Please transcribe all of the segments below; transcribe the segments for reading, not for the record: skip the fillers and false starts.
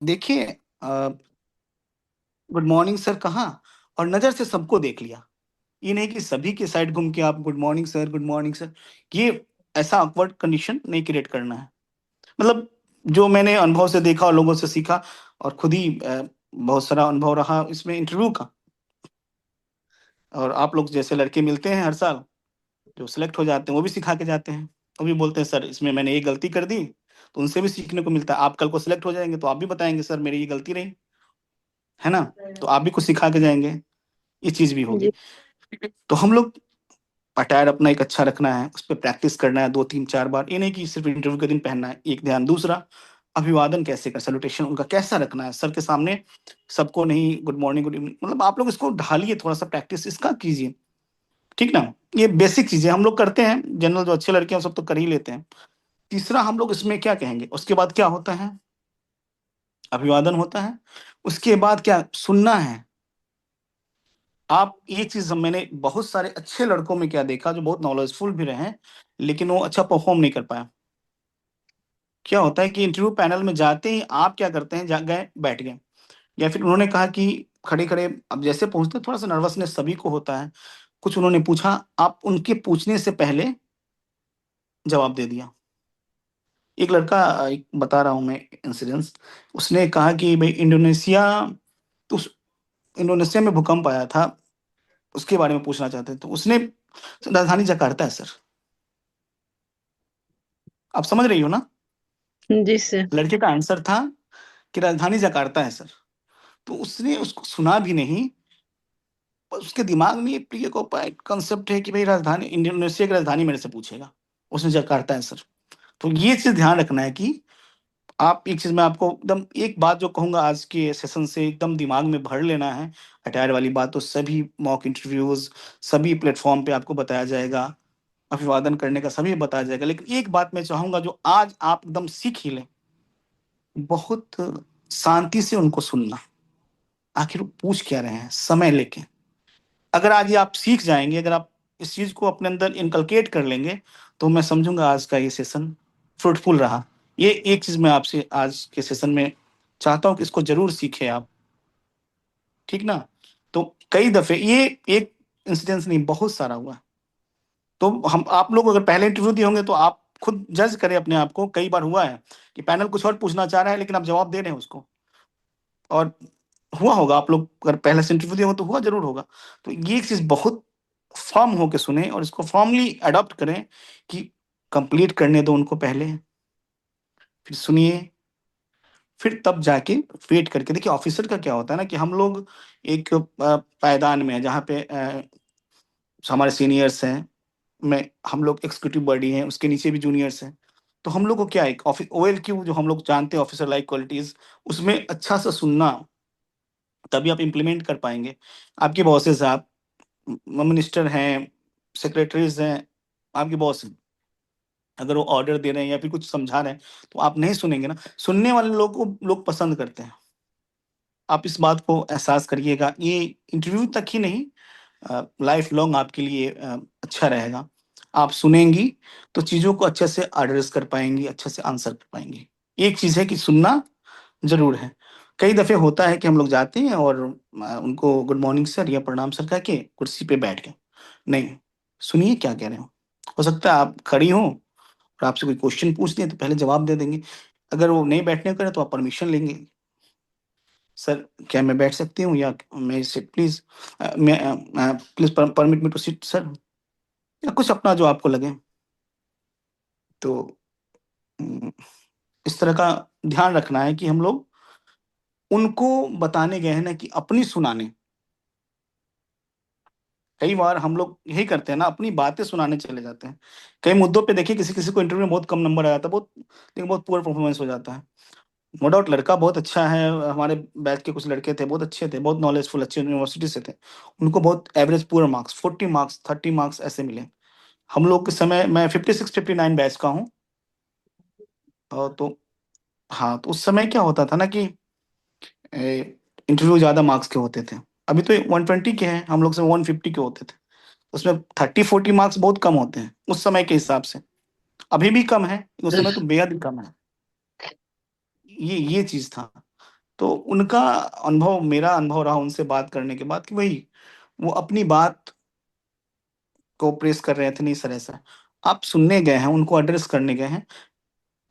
देखिए, good morning sir कहा और नज़र से सबको देख लिया। ये नहीं कि सभी के साइड घूम के आप गुड मॉर्निंग सर, ये ऐसा ऑकवर्ड कंडीशन नहीं क्रिएट करना है। मतलब जो मैंने अनुभव से देखा और लोगों से सीखा और खुद ही बहुत सारा अनुभव रहा इसमें इंटरव्यू का। और आप लोग जैसे लड़के मिलते हैं हर साल, जो सेलेक्ट हो जाते हैं, वो भी सिखा के जाते हैं। वो भी बोलते हैं सर इसमें मैंने ये गलती कर दी, तो उनसे भी सीखने को मिलता है। आप कल को सेलेक्ट हो जाएँगे तो आप भी बताएँगे सर मेरी ये गलती रही, है ना? तो आप भी कुछ सिखा के जाएँगे, ये चीज़ भी होगी। जी। तो हम लोग अटायर अपना एक अच्छा रखना है, उस पे प्रैक्टिस करना है 2, 3, 4 बार। ये नहीं कि सिर्फ़ इंटरव्यू के दिन पहनना है, एक ध्यान। दूसरा, अभिवादन कैसे कर सैल्यूटेशन उनका कैसा रखना है सर के सामने, सबको नहीं गुड मॉर्निंग, गुड इवनिंग, मतलब आप लोग इसको ढालिए, थोड़ा-सा प्रैक्टिस इसका कीजिए, ठीक ना? ये बेसिक चीज़ें हम लोग करते हैं, जनरल जो अच्छे लड़के हैं, वो सब तो कर ही लेते हैं। तीसरा हम लोग इसमें क्या कहेंगे, उसके बाद क्या होता है, अभिवादन होता है, उसके बाद क्या सुनना है। आप ये चीज़ मैंने बहुत सारे अच्छे लड़कों में क्या देखा जो बहुत नॉलेजफुल भी रहे हैं, लेकिन वो अच्छा परफ़ॉर्म नहीं कर पाया। क्या होता है कि इंटरव्यू पैनल में जाते ही आप क्या करते हैं, जा गए, बैठ गए, या फिर उन्होंने कहा कि खड़े-खड़े, अब जैसे पहुँचते थोड़ा-सा नर्वसनेस सभी को होता है। कुछ उन्होंने पूछा, आप उनके पूछने से पहले जवाब दे दिया। एक लड़का, एक बता रहा हूँ मैं इंसिडेंस, उसने कहा कि भई इंडोनेशिया, तो उस इंडोनेशिया में भूकंप आया था, उसके बारे में पूछना चाहते हैं। तो उसने, राजधानी जकार्ता है सर। आप समझ रही हो ना? जी सर। लड़के का आंसर था कि राजधानी जकार्ता है सर। तो उसने उसको सुना भी नहीं, पर उसके दिमाग में ये प्री ऑक्युपाइड कांसेप्ट है कि भई राजधानी, इंडोनेशिया की राजधानी मेरे से पूछेगा। उसने जकार्ता है सर। तो ये चीज़ ध्यान रखना है कि आप, एक चीज़ मैं आपको एकदम एक बात जो कहूँगा आज के सेशन से एकदम दिमाग में भर लेना है, अटायर वाली बात तो सभी मॉक इंटरव्यूज़, सभी प्लेटफ़ॉर्म पे आपको बताया जाएगा, अभिवादन करने का सभी बताया जाएगा। लेकिन एक बात मैं चाहूँगा जो आज आप एकदम सीख ही लें, बहुत शांति से उनको सुनना। आखिर वो पूछ क्या रहे हैं, समय लेके। अगर आज ये आप सीख जाएँगे, अगर आप इस चीज़ को अपने अंदर इनकलकेट कर लेंगे, तो मैं समझूँगा आज का ये सेशन फ्रूटफुल रहा। ये एक चीज़ मैं आपसे आज के सेशन में चाहता हूँ कि इसको ज़रूर सीखें आप, ठीक ना? तो कई दफ़े ये एक इंसिडेंस नहीं, बहुत सारा हुआ। तो हम आप लोग अगर पहले इंटरव्यू दिए होंगे तो आप खुद जज करें अपने आप को, कई बार हुआ है कि पैनल कुछ और पूछना चाह रहा है लेकिन आप जवाब दे रहे हैं उसको। और हुआ होगा, आप लोग अगर पहले से इंटरव्यू दिए हो तो हुआ ज़रूर होगा। तो ये चीज़ बहुत फ़र्म होके सुनें और इसको फ़ॉर्मली अडॉप्ट करें कि कंप्लीट करने दो उनको पहले, फिर सुनिए, फिर तब जाके वेट करके देखिए। ऑफ़िसर का क्या होता है ना कि हम लोग एक पायदान में हैं जहाँ पे हमारे सीनियर्स हैं, मैं हम लोग एग्ज़ीक्यूटिव बॉडी हैं, उसके नीचे भी जूनियर्स हैं। तो हम लोग को क्या है, एक ओएलक्यू जो हम लोग जानते हैं, ऑफ़िसर लाइक क्वालिटीज़, उसमें अच्छा सा सुनना, तभी आप इम्प्लीमेंट कर पाएँगे। आपके बॉसेस, आप मिनिस्टर हैं, सेक्रेटरीज़ हैं, आपके बॉस हैं। अगर वो ऑर्डर दे रहे हैं या फिर कुछ समझा रहे हैं, तो आप नहीं सुनेंगे ना। सुनने वाले लोगों को लोग पसंद करते हैं। आप इस बात को एहसास करिएगा। ये इंटरव्यू तक ही नहीं, लाइफ लॉन्ग आपके लिए अच्छा रहेगा। आप सुनेंगी, तो चीज़ों को अच्छे से एड्रेस कर पाएँगी, अच्छे से आंसर कर पाएँगी। एक चीज़ है कि सुनना ज़रूर है। कई दफ़े होता है कि हम लोग जाते हैं और उनको गुड मॉर्निंग सर या प्रणाम सर कह के कुर्सी पे बैठ गए। नहीं, सुनिए क्या कह रहे हो। हो सकता है आप खड़ी हों और आपसे कोई क्वेश्चन पूछ दें तो पहले जवाब दे देंगे। अगर वो नहीं बैठने को करें तो आप परमिशन लेंगे। सर क्या मैं बैठ सकती हूँ, या मैं इससे please, please permit me to sit sir, या कुछ अपना जो आपको लगे। तो उम, इस तरह का ध्यान रखना है कि हम लोग उनको बताने गए हैं ना कि अपनी सुनाने। कई बार हम लोग यही करते हैं ना, अपनी बातें सुनाने चले जाते हैं। कई मुद्दों पे देखिए किसी-किसी को इंटरव्यू में बहुत कम नंबर आ जाता है, बहुत, लेकिन बहुत पुअर परफॉर्मेंस हो जाता है। नो डाउट लड़का बहुत अच्छा है, हमारे बैच के कुछ लड़के थे, बहुत अच्छे थे, बहुत नॉलेजफुल, अच्छी यूनिवर्सिटी से थे। उनको बहुत average poor marks, 40 marks, 30 marks ऐसे मिले। हम लोग के समय मैं 56-59 बैच का हूँ। तो हाँ, तो उस समय क्या होता था ना कि इंटरव्यू ज़्यादा मार्क्स के होते थे। अभी तो 120 के हैं, हम लोग समय 150 के होते थे। उसमें 30-40 मार्क्स बहुत कम होते हैं, उस समय के हिसाब से। अभी भी कम है, उस समय तो बेहद ही कम है। ये चीज़ था। तो उनका अनुभव, मेरा अनुभव रहा उनसे बात करने के बाद कि वही, वो अपनी बात को प्रेस कर रहे थे, नहीं सर ऐसा है। आप सुनने गए हैं, उनको एड्रेस करने गए हैं,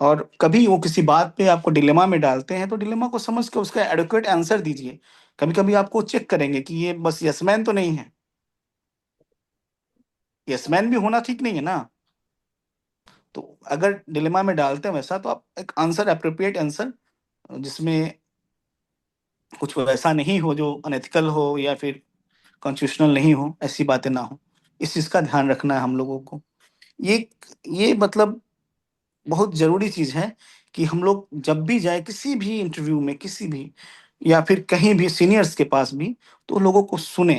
और कभी वो किसी बात पे आपको डिलेमा में डालते हैं, तो डिलेमा को समझ के उसका एडुकेट आंसर दीजिए। कभी कभी आपको चेक करेंगे कि ये बस यसमैन तो नहीं है। यसमैन भी होना ठीक नहीं है ना। तो अगर डिलेमा में डालते हैं वैसा, तो आप एक आंसर, अप्रोप्रिएट आंसर, जिसमें कुछ वैसा नहीं हो जो अनएथिकल हो या फिर कॉन्स्टिट्यूशनल नहीं हो, ऐसी बातें ना हो। इस चीज का ध्यान रखना है हम लोगों को। ये ये मतलब बहुत जरूरी चीज है कि हम लोग जब भी जाए किसी भी इंटरव्यू में, किसी भी, या फिर कहीं भी सीनियर्स के पास भी, तो लोगों को सुने।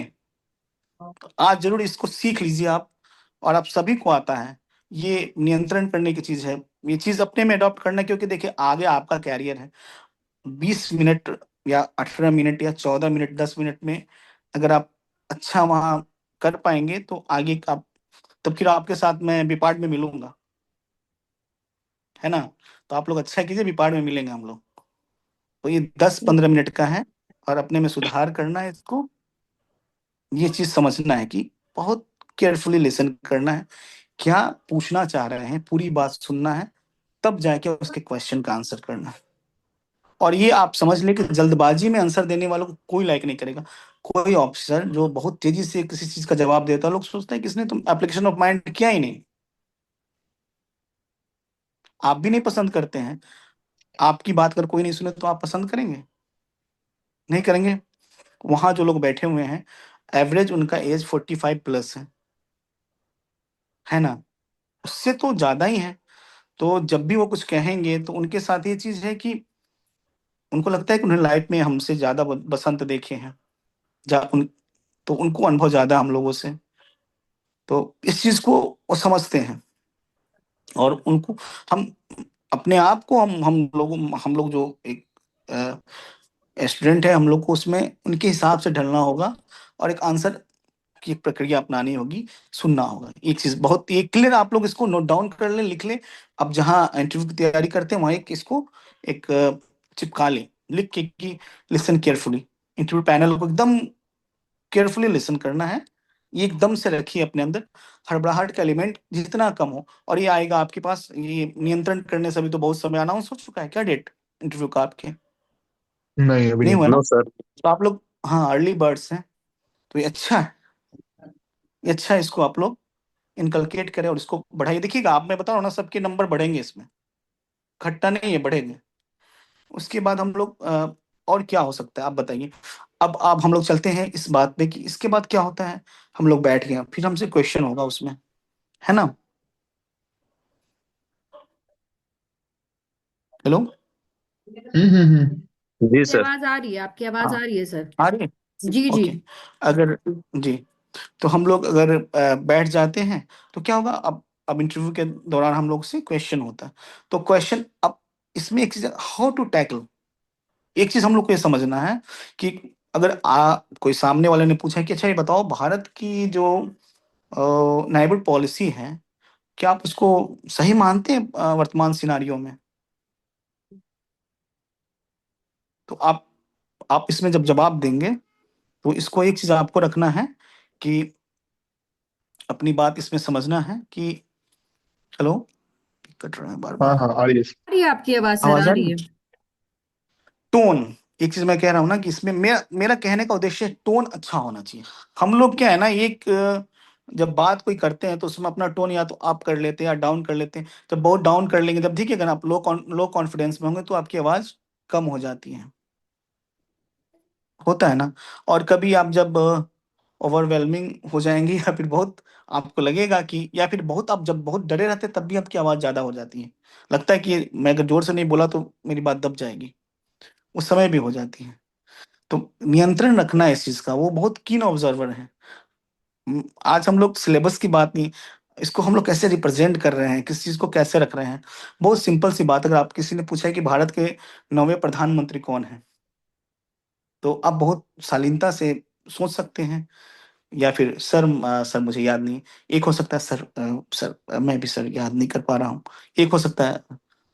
तो आज जरूर इसको सीख लीजिए आप, और आप सभी को आता है। ये नियंत्रण करने की चीज है। ये चीज अपने में अडॉप्ट करना, क्योंकि देखिए आगे आपका कैरियर है। 20 मिनट या 18 मिनट या 14 मिनट, 10 मिनट में अगर आप अच्छा वहां कर पाएंगे, तो आगे आप, तब फिर आपके साथ मैं विपार्ट में मिलूंगा, है ना। तो आप लोग अच्छा कीजिए, विपार्ट में मिलेंगे हम लोग। तो ये 10-15 मिनट का है, और अपने में सुधार करना है इसको। ये चीज समझना है कि बहुत केयरफुली लिसन करना है, क्या पूछना चाह रहे हैं, पूरी बात सुनना है, तब जाके उसके क्वेश्चन का आंसर करना है। और ये आप समझ लें कि जल्दबाजी में आंसर देने वालों को कोई लाइक नहीं करेगा। कोई ऑफिसर जो बहुत तेजी से किसी चीज का जवाब देता है, लोग सोचते हैं कि इसने तो एप्लीकेशन ऑफ माइंड किया ही नहीं। आप भी नहीं पसंद करते हैं। आपकी बात अगर कोई नहीं सुने, तो आप पसंद करेंगे? नहीं करेंगे। वहां जो लोग बैठे हुए हैं, एवरेज उनका एज 45+ है ना। उससे तो ज्यादा ही है। तो जब भी वो कुछ कहेंगे, तो उनके साथ ये चीज है कि उनको लगता है कि उन्हें लाइफ में हमसे ज्यादा बसंत देखे हैं, तो उनको अनुभव ज्यादा हम लोगों से। तो इस चीज को वो समझते हैं। और उनको, हम अपने आप को, हम लोग जो एक स्टूडेंट है, हम लोग को उसमें उनके हिसाब से ढलना होगा, और एक आंसर की एक प्रक्रिया अपनानी होगी, सुनना होगा। एक चीज बहुत ये क्लियर, आप लोग इसको नोट डाउन कर लें, लिख लें। अब जहाँ इंटरव्यू की तैयारी करते हैं, वहां एक इसको एक चिपका लें, लिख के कि लिसन केयरफुली। इंटरव्यू पैनल को एकदम केयरफुली लिसन करना है। ये एकदम से रखिए अपने अंदर, हड़बड़ाहट का एलिमेंट जितना कम हो। और ये आएगा आपके पास, ये नियंत्रण करने से भी तो बहुत समय। अनाउंस हो चुका है क्या डेट इंटरव्यू का आपके? नहीं, अभी नहीं नहीं। हुआ ना। No sir. तो आप लोग, हाँ, अर्ली बर्ड्स हैं, तो ये अच्छा है। ये अच्छा है, इसको आप लोग इनकलकेट करें और इसको बढ़ाइए। देखिएगा आप, मैं बता रहा हूँ ना, सबके नंबर बढ़ेंगे इसमें, घटता नहीं है, बढ़ेंगे। उसके बाद हम लोग और क्या हो सकता है आप बताइए। अब हम लोग चलते हैं इस बात पे कि इसके बाद क्या होता है। हम लोग बैठ गए, फिर हमसे क्वेश्चन होगा उसमें, है ना। हेलो। जी आपकी सर। आवाज आ रही है, आपकी आवाज आ हाँ, रही है सर। आ रही है। जी जी। ओके। अगर, जी, तो हम लोग अगर बैठ जाते हैं, तो क्या होगा। अब इंटरव्यू के दौरान हम लोग से क्वेश्चन होता है। तो क्वेश्चन, अब इसमें एक चीज, हाउ टू टैकल। एक चीज हम लोग को ये समझना है कि अगर कोई सामने वाले ने पूछा कि अच्छा ये बताओ, भारत की जो नाइबर पॉलिसी है, क्या आप उसको सही मानते हैं वर्तमान सिनारियो में? तो आप इसमें जब जवाब देंगे, तो इसको एक चीज आपको रखना है कि अपनी बात इसमें समझना है कि, हेलो, कट रहा है बार हाँ बार। हाँ, आ रही है। आ रही है आपकी आवाज सर, आवाज आ आ रही रही है। है? टोन, एक चीज मैं कह रहा हूँ ना कि इसमें मेरा मेरा कहने का उद्देश्य टोन अच्छा होना चाहिए। हम लोग क्या है ना, एक जब बात कोई करते हैं, तो उसमें अपना टोन या तो अप कर लेते हैं या डाउन कर लेते हैं। जब बहुत डाउन कर लेंगे, जब देखिएगा ना आप लो कॉन्फिडेंस में होंगे, तो आपकी आवाज कम हो जाती है, होता है ना। और कभी आप जब ओवरवेलमिंग हो जाएंगे, या फिर बहुत आपको लगेगा कि, या फिर बहुत आप जब बहुत डरे रहते हैं, तब भी आपकी आवाज ज्यादा हो जाती है। लगता है कि मैं अगर जोर से नहीं बोला तो मेरी बात दब जाएगी, उस समय भी हो जाती है। तो नियंत्रण रखना है इस चीज का, वो बहुत कीन ऑब्जर्वर है। आज हम लोग सिलेबस की बात नहीं, इसको हम लोग कैसे रिप्रेजेंट कर रहे हैं, किस चीज को कैसे रख रहे हैं। बहुत सिंपल सी बात, अगर आप किसी ने पूछा है कि भारत के 9वें प्रधानमंत्री कौन है, तो आप बहुत शालीनता से सोच सकते हैं। या फिर सर, सर मुझे याद नहीं। एक हो सकता है सर, सर मैं भी सर याद नहीं कर पा रहा हूँ। एक हो सकता है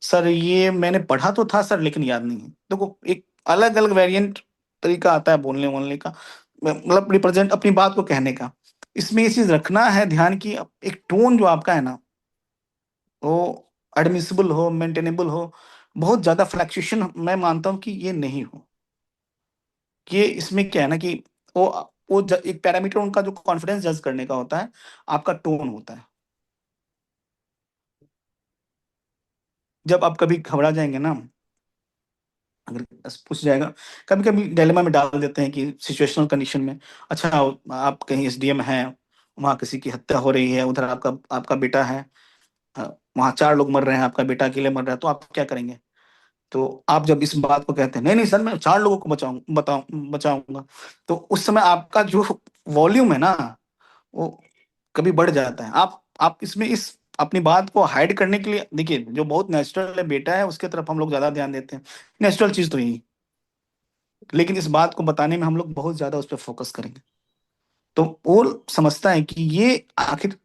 सर, ये मैंने पढ़ा तो था सर, लेकिन याद नहीं है। देखो, एक अलग अलग वेरिएंट तरीका आता है बोलने बोलने का, मतलब रिप्रेजेंट अपनी बात को कहने का। इसमें ये चीज रखना है ध्यान की, एक टोन जो आपका है ना वो एडमिसिबल हो, मेंटेनेबल हो। बहुत ज्यादा फ्लैक्चुएशन मैं मानता हूँ कि ये नहीं हो। कि इसमें क्या है ना कि वो एक पैरामीटर उनका जो कॉन्फिडेंस जज करने का होता है, आपका टोन होता है। जब आप कभी घबरा जाएंगे ना, अगर पूछ जाएगा, कभी कभी डायलेमा में डाल देते हैं कि सिचुएशनल कंडीशन में, अच्छा आप कहीं एसडीएम हैं, वहाँ किसी की हत्या हो रही है, उधर आपका आपका बेटा है, वहाँ 4 लोग मर रहे हैं, आपका बेटा अकेले मर रहा है, तो आप क्या करेंगे? तो आप जब इस बात को कहते हैं, नहीं नहीं सर मैं 4 लोगों को बचाऊंगा, तो उस समय आपका जो वॉल्यूम है ना वो कभी बढ़ जाता है। आप इसमें इस अपनी बात को हाइड करने के लिए, देखिए जो बहुत नेचुरल है बेटा है उसके तरफ हम लोग ज्यादा ध्यान देते हैं, नेचुरल चीज तो यही, लेकिन इस बात को बताने में हम लोग बहुत ज्यादा उस पर फोकस करेंगे। तो वो समझता है कि ये आखिर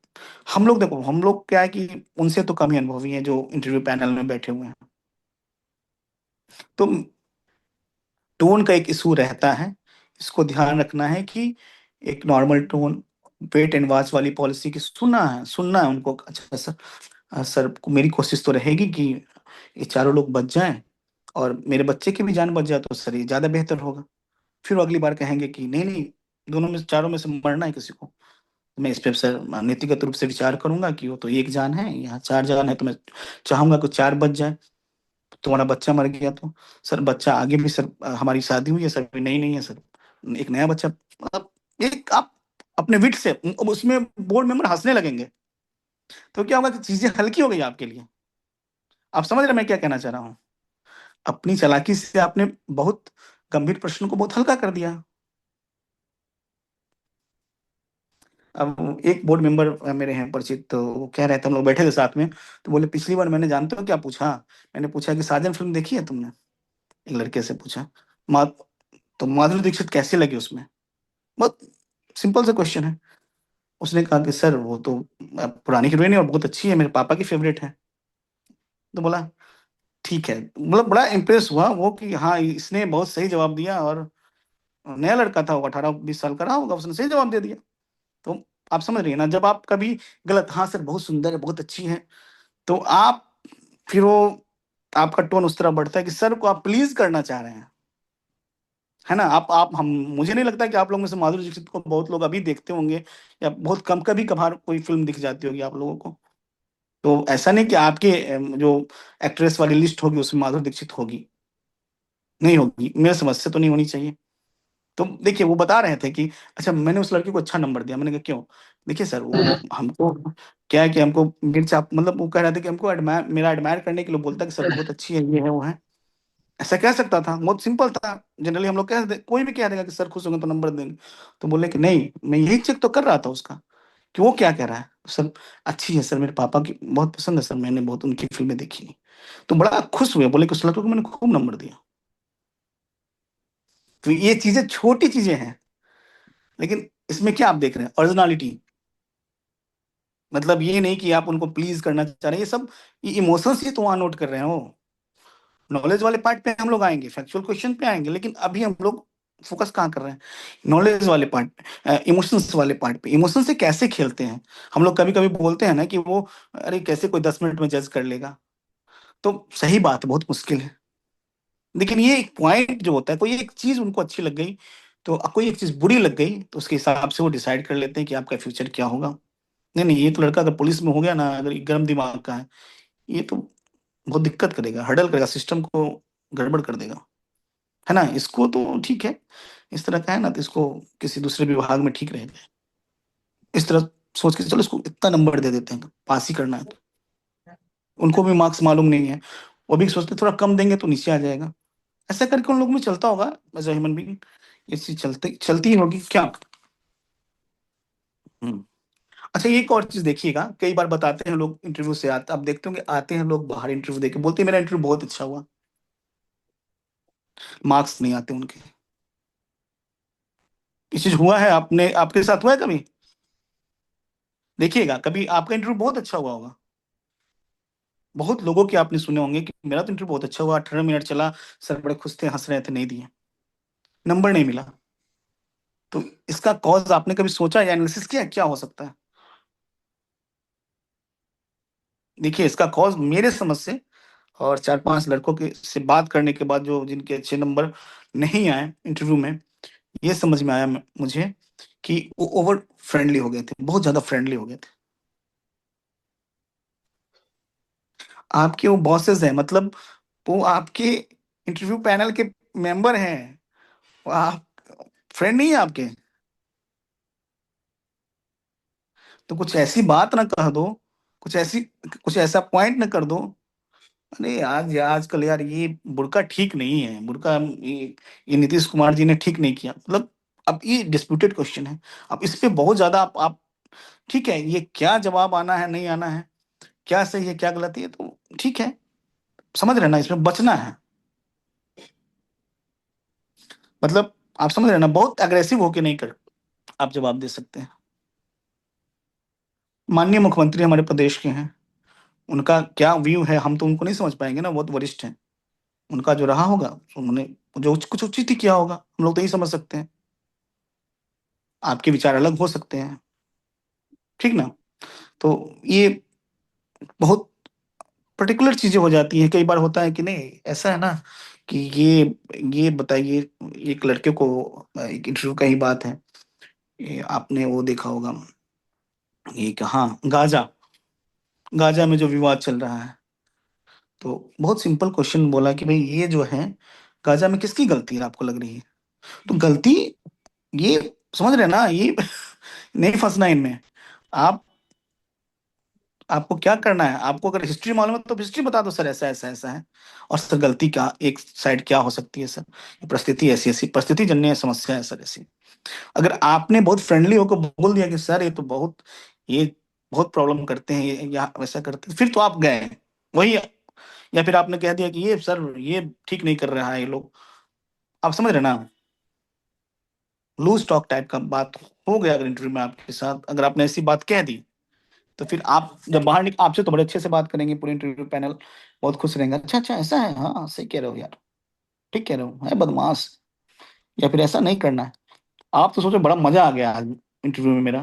हम लोग, देखो हम लोग क्या है कि उनसे तो कम ही अनुभवी हैं जो इंटरव्यू पैनल में बैठे हुए हैं। तो टोन का एक इशू रहता है, इसको ध्यान रखना है कि एक normal tone, wait and watch वाली पॉलिसी की सुनना है उनको। अच्छा सर, सर मेरी कोशिश तो रहेगी कि ये 4 लोग बच जाएं और मेरे बच्चे की भी जान बच जाए तो सर ये ज्यादा बेहतर होगा। फिर वो अगली बार कहेंगे कि नहीं नहीं, दोनों में 4 में से मरना है किसी को, मैं इस पे सर नीतिगत रूप से विचार करूंगा कि वो तो एक जान है, यहाँ 4 जान है, तो मैं चाहूंगा कि 4 बच जाए। तुम्हारा बच्चा मर गया तो सर बच्चा आगे भी सर, हमारी शादी हुई है सर, अभी नहीं नहीं है सर, एक नया बच्चा, मतलब एक आप अपने विट से उसमें बोर्ड मेंबर हंसने लगेंगे, तो क्या होगा कि चीजें हल्की हो गई आपके लिए। आप समझ रहे हैं मैं क्या कहना चाह रहा हूँ? अपनी चालाकी से आपने बहुत गंभीर प्रश्न को बहुत हल्का कर दिया। अब एक बोर्ड मेंबर मेरे हैं परिचित, तो वो कह रहे थे, हम लोग बैठे थे साथ में, तो बोले पिछली बार मैंने, जानते हो क्या पूछा? मैंने पूछा कि साजन फिल्म देखी है तुमने? एक लड़के से पूछा। मा, तो माधुरी दीक्षित कैसी लगी उसमें? बहुत सिंपल सा क्वेश्चन है। उसने कहा कि सर वो तो पुरानी हीरोइन है और बहुत अच्छी है, मेरे पापा की फेवरेट है। तो बोला ठीक है, मतलब बड़ा इम्प्रेस हुआ वो कि हाँ इसने बहुत सही जवाब दिया, और नया लड़का था वो, 18-20 साल का रहा होगा, उसने सही जवाब दे दिया। तो आप समझ रही है ना, जब आप कभी गलत, हाँ सर बहुत सुंदर है बहुत अच्छी है, तो आप फिर वो आपका टोन उस तरह बढ़ता है कि सर को आप प्लीज करना चाह रहे हैं, है ना? आप हम मुझे नहीं लगता कि आप लोगों में से माधुरी दीक्षित को बहुत लोग अभी देखते होंगे, या बहुत कम कभी कभार कोई फिल्म दिख जाती होगी आप लोगों को। तो ऐसा नहीं कि आपके जो एक्ट्रेस वाली लिस्ट होगी उसमें माधुरी दीक्षित होगी, नहीं होगी, मेरे समझ से तो नहीं होनी चाहिए। तो देखिए वो बता रहे थे कि अच्छा मैंने उस लड़की को अच्छा नंबर दिया, मैंने कहा क्यों? देखिए सर वो हमको क्या है कि हमको मिर्चा, मतलब वो कह रहे थे कि हमको एडमायर, मेरा एडमायर करने के लिए बोलता है कि सर बहुत अच्छी है, ये है वो है, ऐसा कह सकता था, बहुत सिंपल था। जनरली हम लोग कह दे, कोई भी कह देगा कि सर खुश होंगे तो नंबर देंगे। तो बोले कि नहीं, मैं यही चेक तो कर रहा था उसका कि वो क्या कह रहा है। सर अच्छी है सर, मेरे पापा की बहुत पसंद है सर, मैंने बहुत उनकी फिल्में देखी। तो बड़ा खुश हुए, बोले कि उस लड़के को मैंने खूब नंबर दिया। तो ये चीजें छोटी चीजें हैं, लेकिन इसमें क्या आप देख रहे हैं, ओरिजिनलिटी। मतलब ये नहीं कि आप उनको प्लीज करना चाह रहे हैं, ये सब ये इमोशंस ही तो वहां नोट कर रहे हो। नॉलेज वाले पार्ट पे हम लोग आएंगे, फैक्चुअल क्वेश्चन पे आएंगे, लेकिन अभी हम लोग फोकस कहाँ कर रहे हैं? नॉलेज वाले पार्ट पे, इमोशंस वाले पार्ट पे, इमोशन से कैसे खेलते हैं हम लोग। कभी कभी बोलते हैं ना कि वो अरे कैसे कोई 10 मिनट में जज कर लेगा, तो सही बात है, बहुत मुश्किल है। लेकिन ये एक पॉइंट जो होता है, कोई एक चीज उनको अच्छी लग गई, तो कोई एक चीज बुरी लग गई, तो उसके हिसाब से वो डिसाइड कर लेते हैं कि आपका फ्यूचर क्या होगा। नहीं नहीं, ये तो लड़का अगर पुलिस में हो गया ना, अगर ये गर्म दिमाग का है, ये तो बहुत दिक्कत करेगा, हर्डल करेगा, सिस्टम को गड़बड़ कर देगा, है ना? इसको तो ठीक है, इस तरह का है ना, तो इसको किसी दूसरे विभाग में ठीक रहेगा। इस तरह सोच के चलो इसको इतना नंबर दे देते हैं, पास ही करना है तो। उनको भी मार्क्स मालूम नहीं है, वो भी सोचते थोड़ा कम देंगे तो नीचे आ जाएगा। ऐसा करके उन लोगों में चलता होगा एज अ ह्यूमन बीइंग, ये चीज चलती ही होगी क्या। हम्म। अच्छा एक और चीज देखिएगा, कई बार बताते हैं लोग इंटरव्यू से आते, आप देखते होंगे आते हैं लोग बाहर इंटरव्यू देके बोलते हैं मेरा इंटरव्यू बहुत अच्छा हुआ, मार्क्स नहीं आते उनके। ये चीज हुआ है, आपने आपके साथ हुआ है कभी? देखिएगा कभी आपका इंटरव्यू बहुत अच्छा हुआ होगा, बहुत लोगों के आपने सुने होंगे कि मेरा तो इंटरव्यू बहुत अच्छा हुआ, 18 मिनट चला, सर बड़े खुश थे, हंस रहे थे, नहीं दिए, नंबर नहीं मिला। तो इसका कॉज आपने कभी सोचा या एनालिसिस किया क्या हो सकता है? देखिए, इसका कॉज मेरे समझ से और 4-5 लड़कों के से बात करने के बाद जो जिनके अच्छे नंबर नहीं आए इंटरव्यू में, ये समझ में आया मुझे कि वो ओवर फ्रेंडली हो गए थे, बहुत ज़्यादा फ्रेंडली हो गए थे। आपके वो बॉसेस हैं, मतलब वो आपके इंटरव्यू पैनल के मेंबर हैं, वो आप फ्रेंड नहीं है आपके। तो कुछ ऐसी बात ना कह दो, कुछ ऐसी कुछ ऐसा पॉइंट ना कर दो। अरे आजकल यार ये बुर्का ठीक नहीं है, बुर्का ये नीतीश कुमार जी ने ठीक नहीं किया, मतलब अब ये डिस्प्यूटेड क्वेश्चन है। अब इस पे बहुत ज्यादा आप ठीक है, ये क्या जवाब आना है नहीं आना है, क्या सही है क्या गलत है, ये तो ठीक है, समझ रहे हैं ना, इसमें बचना है। मतलब आप समझ रहे हैं ना, बहुत अग्रेसिव होके नहीं कर आप जवाब दे सकते हैं। माननीय मुख्यमंत्री हमारे प्रदेश के हैं, उनका क्या व्यू है हम तो उनको नहीं समझ पाएंगे ना, बहुत वरिष्ठ हैं। उनका जो रहा होगा, उन्होंने जो कुछ उचित ही किया होगा, हम लोग तो यही समझ सकते हैं। आपके विचार अलग हो सकते हैं, ठीक ना। तो ये बहुत पर्टिकुलर चीजें हो जाती हैं, कई बार होता है कि नहीं, ऐसा है ना कि ये बताइए, एक लड़के को एक इंटरव्यू का ही बात है, ये आपने वो देखा होगा, ये कहाँ गाजा गाजा में जो विवाद चल रहा है, तो बहुत सिंपल क्वेश्चन बोला कि भाई ये जो है गाजा में किसकी गलती है आपको लग रही है? तो गलती, ये समझ रहे हैं ना, ये नहीं फंसना इनमें। आप आपको क्या करना है, आपको अगर हिस्ट्री मालूम है तो हिस्ट्री बता दो, सर ऐसा ऐसा ऐसा है, और सर गलती का एक साइड क्या हो सकती है सर, ये परिस्थिति ऐसी ऐसी परिस्थिति जन्य समस्या है सर ऐसी। अगर आपने बहुत फ्रेंडली होकर बोल दिया कि सर ये तो ये बहुत प्रॉब्लम करते हैं, ये या वैसा करते हैं, फिर तो आप गए वही, या फिर आपने कह दिया कि ये सर ये ठीक नहीं कर रहा है ये लोग, आप समझ रहे ना, लूज टॉक टाइप का बात हो गया अगर इंटरव्यू में आपके साथ, अगर आपने ऐसी बात कह दी, तो फिर आप जब बाहर आपसे तो बड़े अच्छे से बात करेंगे, पूरे इंटरव्यू पैनल बहुत खुश रहेंगे, अच्छा अच्छा ऐसा है, हाँ सही कह रहे हो यार, ठीक कह रहे हो, है बदमाश, या फिर ऐसा नहीं करना है। आप तो सोचो बड़ा मजा आ गया आज इंटरव्यू में मेरा,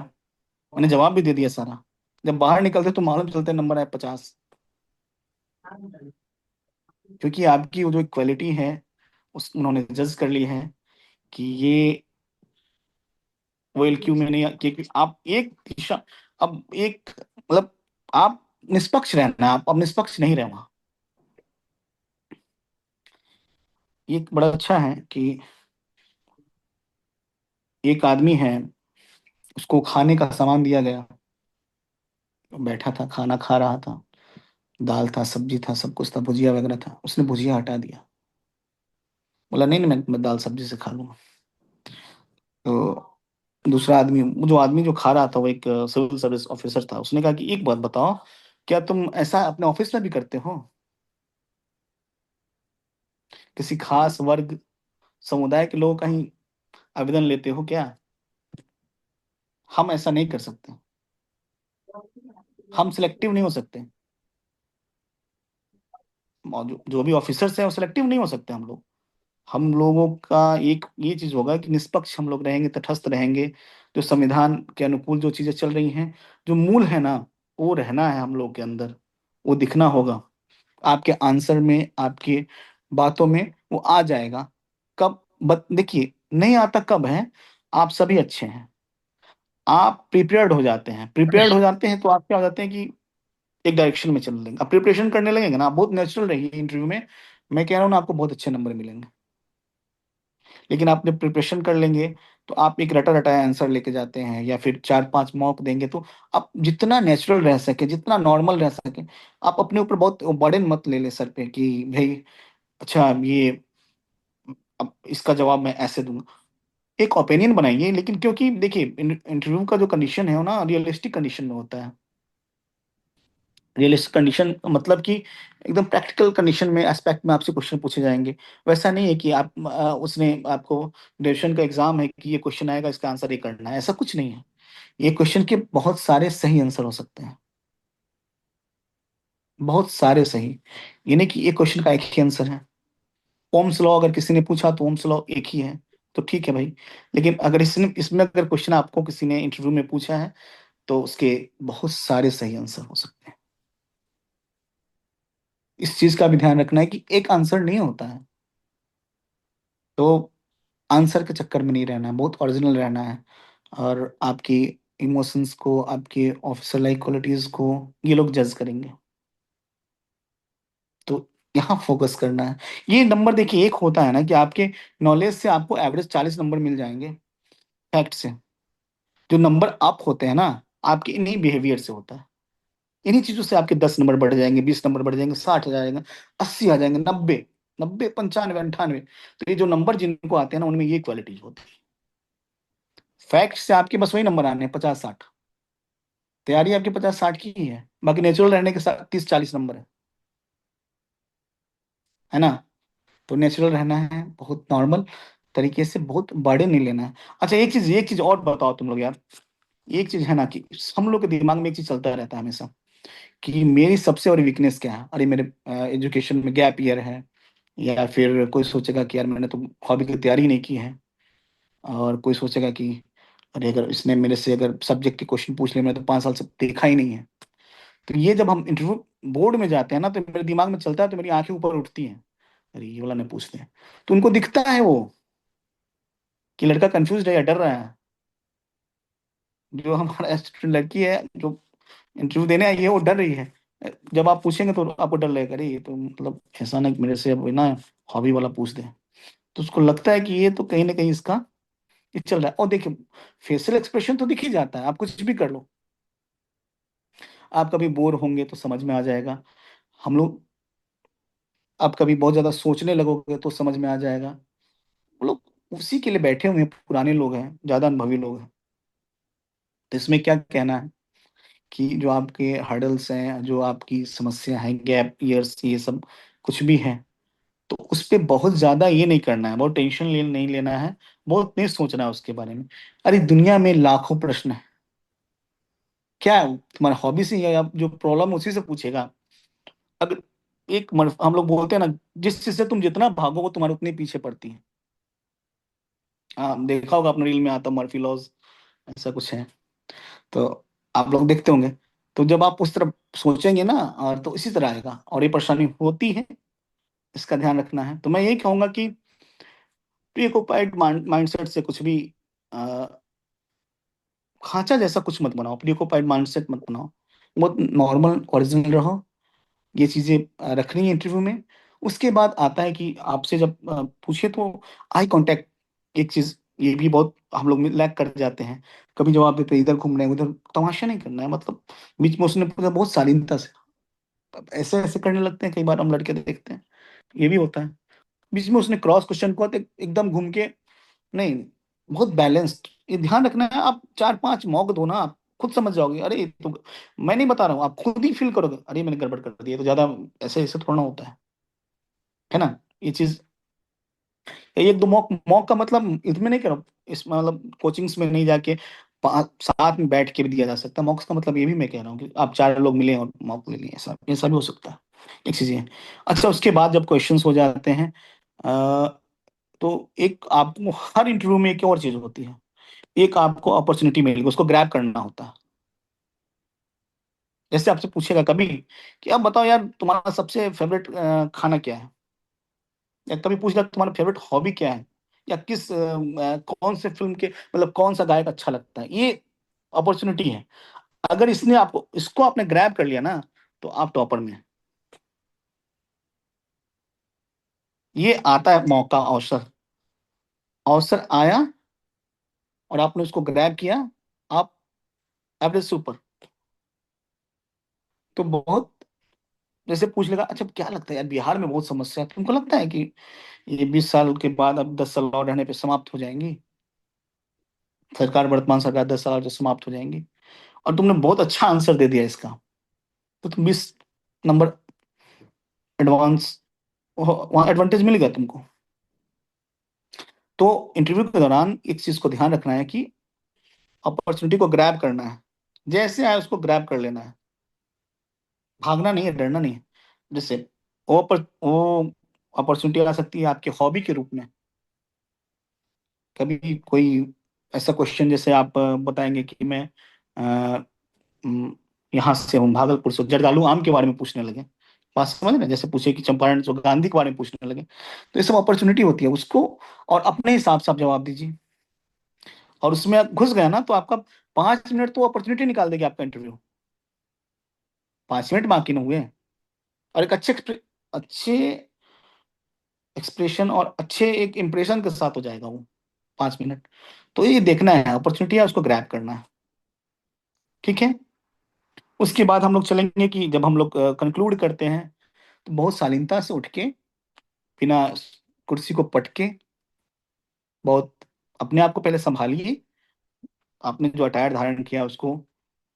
मैंने जवाब भी दे दिया सारा, जब बाहर निकलते तो मालूम चलते नंबर आए 50, क्योंकि आपकी वो जो क्वालिटी है उस उन्होंने जज कर ली है कि ये वो एलक्यू में नहीं, क्योंकि आप एक दिशा, अब एक मतलब आप निष्पक्ष रहना, आप अब निष्पक्ष नहीं रहे वहां। ये बड़ा अच्छा है कि एक आदमी है, उसको खाने का सामान दिया गया, बैठा था खाना खा रहा था, दाल था सब्जी था सब कुछ था, भुजिया वगैरह था, उसने भुजिया हटा दिया, बोला नहीं नहीं मैं दाल सब्जी से खा लूंगा। तो दूसरा आदमी, जो आदमी जो खा रहा था वो एक सिविल सर्विस ऑफिसर था, उसने कहा कि एक बात बताओ, क्या तुम ऐसा अपने ऑफिस में भी करते हो, किसी खास वर्ग समुदाय के लोगों का ही आवेदन लेते हो क्या? हम ऐसा नहीं कर सकते, हम सिलेक्टिव नहीं हो सकते, और जो भी ऑफिसर्स हैं वो सिलेक्टिव नहीं हो सकते हम लोगों का एक ये चीज होगा कि निष्पक्ष हम लोग रहेंगे, तटस्थ रहेंगे, जो संविधान के अनुकूल जो चीजें चल रही हैं, जो मूल है ना, वो रहना है हम लोग के अंदर, वो दिखना होगा आपके आंसर में, आपके बातों में वो आ जाएगा। कब देखिए नहीं आता कब है, आप सभी अच्छे हैं, आप प्रिपेयर्ड हो जाते हैं तो आप क्या हो जाते हैं कि एक डायरेक्शन में चल लेंगे, आप प्रिपरेशन करने लगेंगे ना, आप बहुत नेचुरल रहिए इंटरव्यू में, मैं कह रहा हूँ ना आपको बहुत अच्छे नंबर मिलेंगे। लेकिन आप जब प्रिपरेशन कर लेंगे तो आप एक रटा रटाया आंसर लेके जाते हैं, या फिर 4-5 मॉक देंगे, तो आप जितना नेचुरल रह सके, जितना नॉर्मल रह सके, आप अपने ऊपर बहुत बर्डन मत ले ले सर पे कि भाई अच्छा ये अब इसका जवाब मैं ऐसे दूंगा। एक ओपिनियन बनाइए, लेकिन क्योंकि देखिए इंटरव्यू का जो कंडीशन है वो ना रियलिस्टिक कंडीशन में होता है। रियलिस्टिक कंडीशन मतलब कि एकदम प्रैक्टिकल कंडीशन में एस्पेक्ट में आपसे क्वेश्चन पूछे जाएंगे। वैसा नहीं है कि आप उसने आपको ग्रेजुएशन का एग्जाम है कि ये क्वेश्चन आएगा इसका आंसर ये करना है, ऐसा कुछ नहीं है। ये क्वेश्चन के बहुत सारे सही आंसर हो सकते हैं। बहुत सारे सही। ये नहीं कि एक क्वेश्चन का एक ही आंसर है। ओम्स लॉ अगर किसी ने पूछा तो ओम्स लॉ एक ही है, तो ठीक है भाई। लेकिन अगर इसने इसमें अगर क्वेश्चन आपको किसी ने इंटरव्यू में पूछा है तो उसके बहुत सारे सही आंसर हो सकते हैं। इस चीज का भी ध्यान रखना है कि एक आंसर नहीं होता है, तो आंसर के चक्कर में नहीं रहना है, बहुत ओरिजिनल रहना है। और आपकी इमोशंस को, आपके ऑफिसर लाइक क्वालिटीज को ये लोग जज करेंगे, तो यहाँ फोकस करना है। ये नंबर देखिए, एक होता है ना कि आपके नॉलेज से आपको एवरेज 40 नंबर मिल जाएंगे फैक्ट से। जो नंबर अप होते हैं ना, आपके इन्हीं बिहेवियर से होता है। इन्हीं चीजों से आपके 10 नंबर बढ़ जाएंगे, 20 नंबर बढ़ जाएंगे, 60 आ जाएंगे, 80 आ जाएंगे, 90, 90, 95, 98। तो ये जो नंबर जिनको आते हैं ना, उनमें ये क्वालिटीज होती है। फैक्ट से आपके बस वही नंबर आने हैं, 50, 60। तैयारी आपकी 50, 60 की ही है, बाकी नेचुरल रहने के साथ 30, 40 नंबर है ना। तो नेचुरल रहना है, बहुत नॉर्मल तरीके से, बहुत बड़े नहीं लेना है। अच्छा, एक चीज और बताओ तुम लोग यार। एक चीज है ना कि हम लोग के दिमाग में एक चीज चलता रहता है हमेशा कि मेरी सबसे बड़ी वीकनेस क्या है। अरे मेरे एजुकेशन में गैप ईयर है, या फिर कोई सोचेगा कि यार मैंने तो हॉबी की तैयारी नहीं की है। और कोई सोचेगा कि अरे अगर इसने मेरे से अगर सब्जेक्ट के क्वेश्चन पूछ लिए, मैंने तो 5 साल से देखा ही नहीं है। तो ये जब हम इंटरव्यू बोर्ड में जाते हैं ना, तो मेरे दिमाग में चलता है, तो मेरी आंखें ऊपर उठती हैं। अरे ये वाला ने पूछते हैं, तो उनको दिखता है वो कि लड़का कंफ्यूज है या डर रहा है। जो हमारा स्टूडेंट लड़की है जो इंटरव्यू देने आई है, वो डर रही है। जब आप पूछेंगे तो आपको डर लगेगा, अरे ये तो मतलब ऐसा ना कि मेरे से अब ना हॉबी वाला पूछ दे। तो उसको लगता है कि ये तो कहीं ना कहीं इसका ये चल रहा है। और देखिए, फेशियल एक्सप्रेशन तो दिख ही जाता है, आप कुछ भी कर लो। आप कभी बोर होंगे तो समझ में आ जाएगा। हम लोग, आप कभी बहुत ज्यादा सोचने लगोगे तो समझ में आ जाएगा। वो लोग उसी के लिए बैठे हुए हैं, पुराने लोग हैं, ज्यादा अनुभवी लोग हैं। तो इसमें क्या कहना है कि जो आपके हर्डल्स हैं, जो आपकी समस्या है, गैप ईयर्स, ये सब कुछ भी है, तो उस पे बहुत ज्यादा ये नहीं करना है, बहुत टेंशन नहीं लेना है, बहुत नहीं सोचना है उसके बारे में। अरे दुनिया में लाखों प्रश्न है। क्या है तुम्हारा हॉबी से, या जो प्रॉब्लम उसी से पूछेगा। अगर हम लोग बोलते हैं ना, जिस चीज से तुम जितना भागोगे तुम्हारे उतने पीछे पड़ती है। हाँ, देखा होगा अपने रील में आता मर्फी लॉज, ऐसा कुछ है। तो आप लोग देखते होंगे। तो जब आप उस तरफ सोचेंगे ना, और तो इसी तरह आएगा, और ये परेशानी होती है, इसका ध्यान रखना है। तो मैं यही कहूंगा कि प्रीऑक्युपाइड माइंडसेट से कुछ भी अ, खांचा जैसा कुछ मत बनाओ, प्रीऑक्युपाइड माइंडसेट मत बनाओ। बहुत नॉर्मल ओरिजिनल रहो। ये चीजें रखनी है इंटरव्यू में। उसके बाद आता है कि आपसे जब पूछे तो आई कांटेक्ट, एक चीज ये भी बहुत हम लोग लैक कर जाते हैं। कभी जवाब देते इधर घूम रहे हैं, उधर तमाशा नहीं करना है, मतलब बीच में उसने पूछा बहुत शालीनता से, अब ऐसे ऐसे करने लगते हैं, कई बार हम लड़के देखते हैं, ये भी होता है। बीच में उसने क्रॉस क्वेश्चन को तो एकदम घूम के नहीं, बहुत बैलेंस्ड। ये ध्यान रखना है, आप 4-5 मौक दो ना, आप खुद समझ जाओगे। अरे ये तो मैं नहीं बता रहा हूँ, आप खुद ही फील करोगे, अरे मैंने गड़बड़ कर दी है। तो ज्यादा ऐसे ऐसे थोड़ा ना होता है ना। ये चीज, एक दो मॉक, मॉक का मतलब इसमें नहीं करो, इसमें मतलब कोचिंग्स में नहीं जाके साथ में बैठ के भी दिया जा सकता है। मॉक्स का मतलब ये भी मैं कह रहा हूँ कि आप 4 लोग मिले और मॉक ले लिए, ऐसा ऐसा भी हो सकता है। एक चीज ये है। अच्छा, उसके बाद जब क्वेश्चंस हो जाते हैं, तो एक आपको हर इंटरव्यू में एक और चीज होती है, एक आपको अपॉर्चुनिटी मिलेगी, उसको ग्रैब करना होता है। जैसे आपसे पूछेगा कभी कि अब बताओ यार तुम्हारा सबसे फेवरेट खाना क्या है, या कभी पूछेगा तुम्हारा फेवरेट हॉबी क्या है, या कौन से फिल्म के मतलब कौन सा गायक अच्छा लगता है। ये अपॉर्चुनिटी है। अगर इसने आपको इसको आपने ग्रैब कर लिया ना, तो आप टॉपर में हैं। ये आता है मौका, अवसर, अवसर आया और आपने उसको ग्रैब किया, आप एवरेज से ऊपर। तो बहुत, जैसे पूछ लेगा अच्छा क्या लगता है यार बिहार में बहुत समस्या है, तुमको लगता है कि ये 20 साल के बाद अब 10 साल और रहने पे समाप्त हो जाएंगी, सरकार, वर्तमान सरकार 10 साल जो समाप्त हो जाएंगी, और तुमने बहुत अच्छा आंसर दे दिया इसका, तो तुम 20 नंबर एडवांस, वहाँ एडवांटेज मिल गया तुमको। तो इंटरव्यू के दौरान एक चीज को ध्यान रखना है कि अपॉर्चुनिटी को ग्रैब करना है, जैसे आए उसको ग्रैब कर लेना है। भागना नहीं है, डरना नहीं है। जैसे वो अपॉर्चुनिटी आ सकती है आपके हॉबी के रूप में। कभी कोई ऐसा क्वेश्चन, जैसे आप बताएंगे कि मैं अ, हम्म, यहाँ से हूँ भागलपुर से, जर्दालू आम के बारे में पूछने लगे, बात समझ रहे हैं? जैसे पूछे कि चंपारण जो गांधी के बारे में पूछने लगे, तो ये सब अपॉर्चुनिटी होती है उसको। और अपने हिसाब से आप जवाब दीजिए। और उसमें आप घुस गए ना, तो आपका 5 मिनट तो अपॉर्चुनिटी निकाल देगी आपका इंटरव्यू। 5 मिनट बाकी न हुए। और एक अच्छे एक्सप्रेशन और अच्छे एक इंप्रेशन के साथ हो जाएगा वो 5 मिनट। तो ये देखना है, अपॉर्चुनिटी है, उसको ग्रैब करना है। ठीक है। उसके बाद हम लोग चलेंगे कि जब हम लोग कंक्लूड करते हैं, तो बहुत शालीनता से उठ के, बिना कुर्सी को पटके, बहुत अपने आप को पहले संभालिए। आपने जो अटायर धारण किया उसको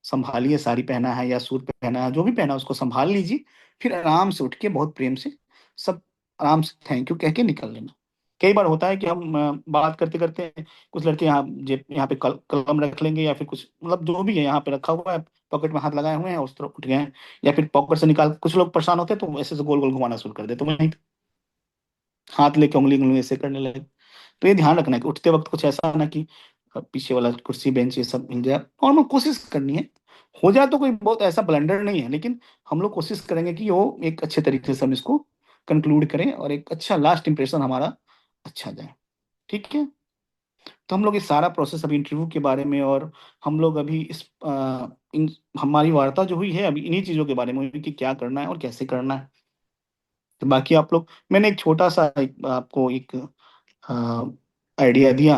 संभालिए, साड़ी पहना है या सूट पहना है, जो भी पहना है उसको संभाल लीजिए। फिर आराम से उठ के बहुत प्रेम से सब आराम से थैंक यू कह के निकल लेना। कई बार होता है कि हम बात करते करते कुछ लड़के यहाँ जेब यहाँ पे कलम रख लेंगे, या फिर कुछ मतलब जो भी है यहाँ पे रखा हुआ है, पॉकेट में हाथ लगाए हुए हैं, उस तरफ उठ गए हैं, या फिर पॉकेट से निकाल, कुछ लोग परेशान होते हैं तो ऐसे से गोल गोल घुमाना शुरू कर देते, तो वहीं हाथ लेके उंगली उंगली ऐसे करने लगे। तो ये ध्यान रखना है कि उठते वक्त कुछ ऐसा ना कि पीछे वाला कुर्सी बेंच ये सब मिल जाए। नॉर्मल कोशिश करनी है। हो जाए तो कोई बहुत ऐसा ब्लंडर नहीं है, लेकिन हम लोग कोशिश करेंगे कि वो एक अच्छे तरीके से हम इसको कंक्लूड करें और एक अच्छा लास्ट इंप्रेशन हमारा अच्छा जाए। ठीक है। तो हम लोग इस सारा प्रोसेस अभी इंटरव्यू के बारे में, और हम लोग अभी इन हमारी वार्ता जो हुई है अभी इन्हीं चीज़ों के बारे में हुई कि क्या करना है और कैसे करना है। तो बाकी आप लोग, मैंने एक छोटा सा आपको एक आइडिया दिया।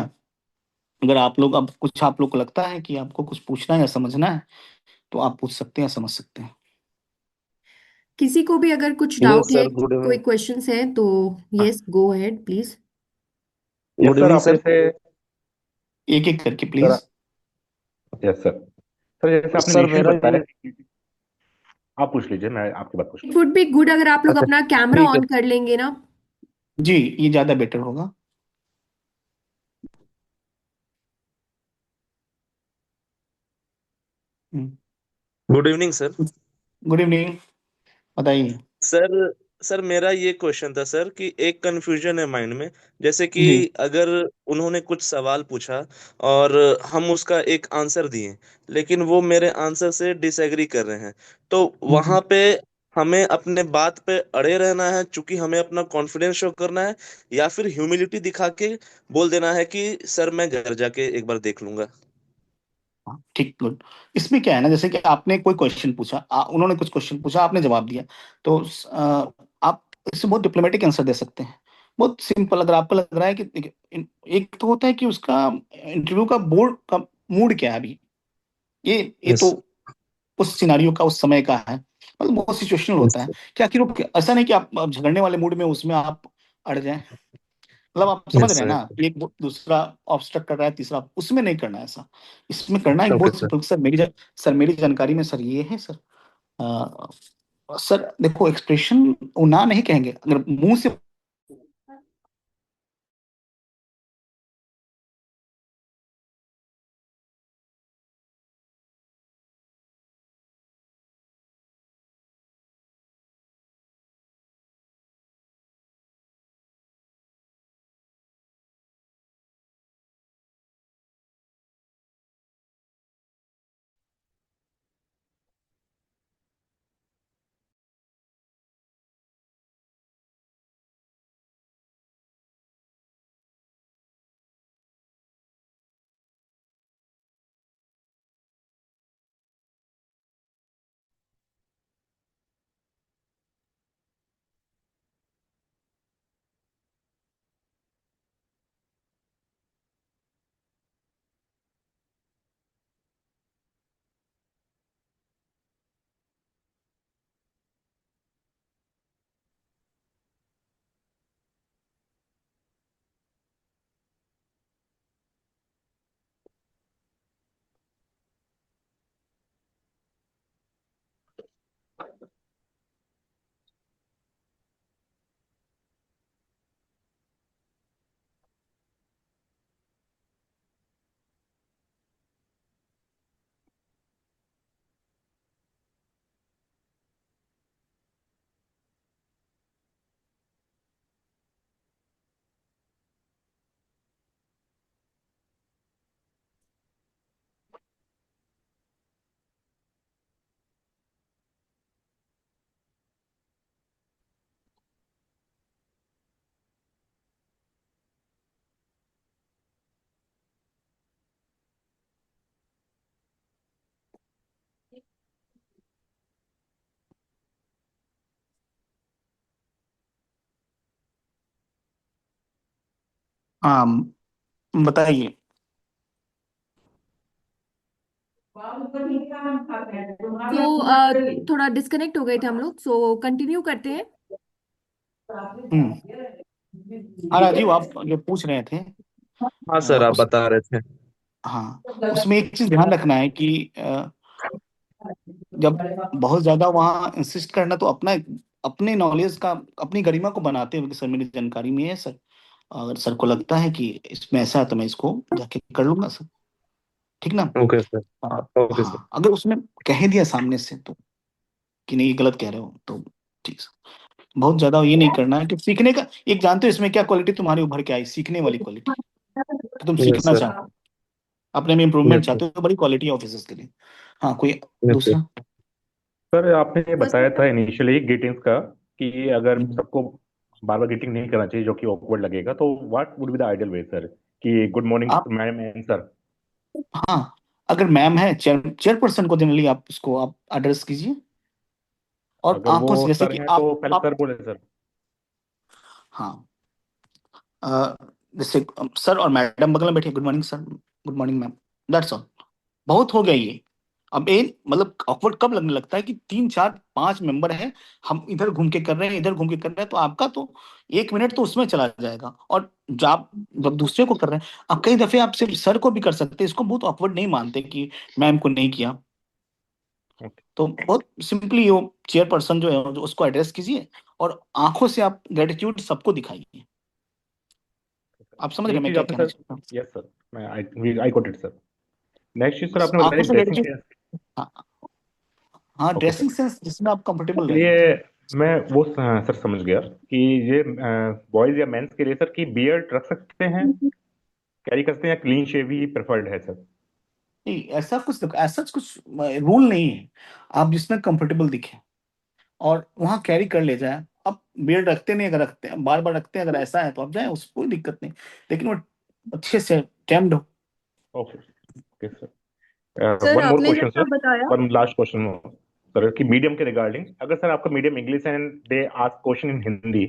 अगर आप लोग अब कुछ आप लोग को लगता है कि आपको कुछ पूछना है या समझना है, तो आप पूछ सकते हैं, समझ सकते हैं। किसी को भी अगर कुछ यस डाउट है, सर, गुड कोई इवनिंग। क्वेश्चंस है तो हाँ, yes, go ahead please. Yes good sir, evening आप सर। जैसे एक एक करके sir. Please. Yes sir. Sir जैसे आपने सर इनिशियली मेरा बताया ये कि आप पूछ लीजिए, मैं आपकी बात पूछता इट वुड बी गुड अगर आप लोग अच्छा अपना कैमरा ठीक है। ऑन कर लेंगे ना। जी, ये ज्यादा बेटर होगा। Good evening sir. Good evening, बताइए। सर सर मेरा ये क्वेश्चन था सर कि एक कंफ्यूजन है माइंड में। जैसे कि जी। अगर उन्होंने कुछ सवाल पूछा और हम उसका एक आंसर दिए, लेकिन वो मेरे आंसर से डिसएग्री कर रहे हैं, तो हम्म। वहां पे हमें अपने बात पे अड़े रहना है क्योंकि हमें अपना कॉन्फिडेंस शो करना है, या फिर ह्यूमिलिटी दिखा के बोल देना है कि सर मैं घर जाके एक बार देख लूंगा। हाँ, ठीक, गुड। इसमें क्या है ना, जैसे कि आपने कोई क्वेश्चन पूछा, उन्होंने कुछ क्वेश्चन पूछा, आपने जवाब दिया, तो आप इससे बहुत डिप्लोमेटिक आंसर दे सकते हैं। बहुत सिंपल। अगर आपको लग रहा है कि देखिए, एक तो होता है कि उसका इंटरव्यू का बोर्ड का मूड क्या है अभी, ये यस। तो उस सिनारियो का, उस समय का है, मतलब बहुत सिचुएशनल यस होता है कि आखिर वो ऐसा नहीं कि आप झगड़ने वाले मूड में उसमें आप अड़ जाएं। मतलब आप समझ रहे यस हैं सर। ना, एक दूसरा ऑब्स्ट्रक्ट कर रहा है, तीसरा, उसमें नहीं करना है ऐसा। इसमें करना है एक ओके बहुत सर। सिंपल। सर मेरी जानकारी में सर ये है सर। अ, सर देखो, एक्सप्रेशन वो ना नहीं कहेंगे, अगर मुंह से हाँ, बताइए। तो थोड़ा डिस्कनेक्ट हो गए थे हम लोग, सो कंटिन्यू करते हैं। हम्म। हाँ राजीव, आप जो पूछ रहे थे हाँ सर, आप उस बता रहे थे। हाँ, उसमें एक चीज ध्यान रखना है कि जब बहुत ज्यादा वहाँ इंसिस्ट करना, तो अपना अपने नॉलेज का, अपनी गरिमा को बनाते हुए कि सर मेरी जानकारी में है सर, अगर सर को लगता है कि इसमें ऐसा है तो मैं इसको जाके कर लूंगा सर, ठीक ना। Okay sir. Okay sir. हाँ, अगर उसने कह दिया सामने से तो कि नहीं ये गलत कह रहे हो तो ठीक है। बहुत ज्यादा ये नहीं करना है कि सीखने का, एक जानते हो इसमें क्या क्वालिटी तुम्हारी उभर के आई, सीखने वाली क्वालिटी, कि तुम यस सीखना सर। चाहते हो, अपने में यस इम्प्रूवमेंट सर। चाहते हो, तो बड़ी क्वालिटी है ऑफिसर्स के लिए। हाँ, कोई यस सर। दूसरा। सर आपने ये बस बताया था इनिशियली ग्रीटिंग्स का कि अगर हम्म, सबको बार बार ग्रीटिंग नहीं करना चाहिए जो कि ऑकवर्ड लगेगा, तो what would be the ideal way sir, कि गुड मॉर्निंग आप, मैम एंड सर? हाँ, अगर मैम है, चेयरपर्सन को जनरली आप उसको आप एड्रेस कीजिए, और अगर वो आंखों से, जैसे सर कि हैं आप तो पहले आप सर बोले सर। हाँ, अ, जैसे सर और मैडम बगल में बैठे, good morning sir, good morning ma'am, that's all. बहुत हो गया ये। अब ये मतलब ऑकवर्ड कब लगने लगता है कि 3 4 5 मेंबर हैं, हम इधर घूम के कर रहे हैं, इधर घूम के कर रहे हैं, तो आपका तो 1 मिनट तो उसमें चला जाएगा, और जब दूसरे को कर रहे हैं, अब कई दफे आप सिर्फ सर को भी कर सकते हैं, इसको बहुत ऑकवर्ड नहीं मानते कि मैम को नहीं किया। ओके। तो बहुत सिंपली वो चेयरपर्सन जो है उसको एड्रेस कीजिए, और आंखों से आप ग्रेटिट्यूड सबको दिखाइए। आप समझ रहे हैं एक मैं चीज क्या आपने कहना सर, चाहता हूँ। यस सर, मैं I got it sir. Next चीज सर बस आपने आंखों बताया से ड्रेसिंग ग्रेटिट्यूड। सेंस। हाँ, हाँ, ओके सर। ड्रेसिंग सेंस जिसमें आप कंफर्टेबल रहें। ये मैं वो सर समझ गया कि ये बॉयज या मेंस के लिए सर की बियर्ड रख सकते हैं, कैरी करते हैं, या क्लीन शेव ही प्रेफर्ड है सर? नहीं, ऐसा कुछ रूल नहीं है। आप जिसमें कंफर्टेबल दिखे और वहां कैरी कर ले जाए। अब बियर्ड रखते नहीं, अगर रखते हैं, बार बार रखते हैं, अगर ऐसा है तो आप जाए, उसको कोई दिक्कत नहीं, लेकिन वो अच्छे से टेम्ड हो। Okay. Okay sir, sir one more आपने क्वेश्चन जैसा सर, बताया। वन लास्ट क्वेश्चन सर, कि मीडियम के रिगार्डिंग, अगर सर आपका medium English and they ask question in Hindi,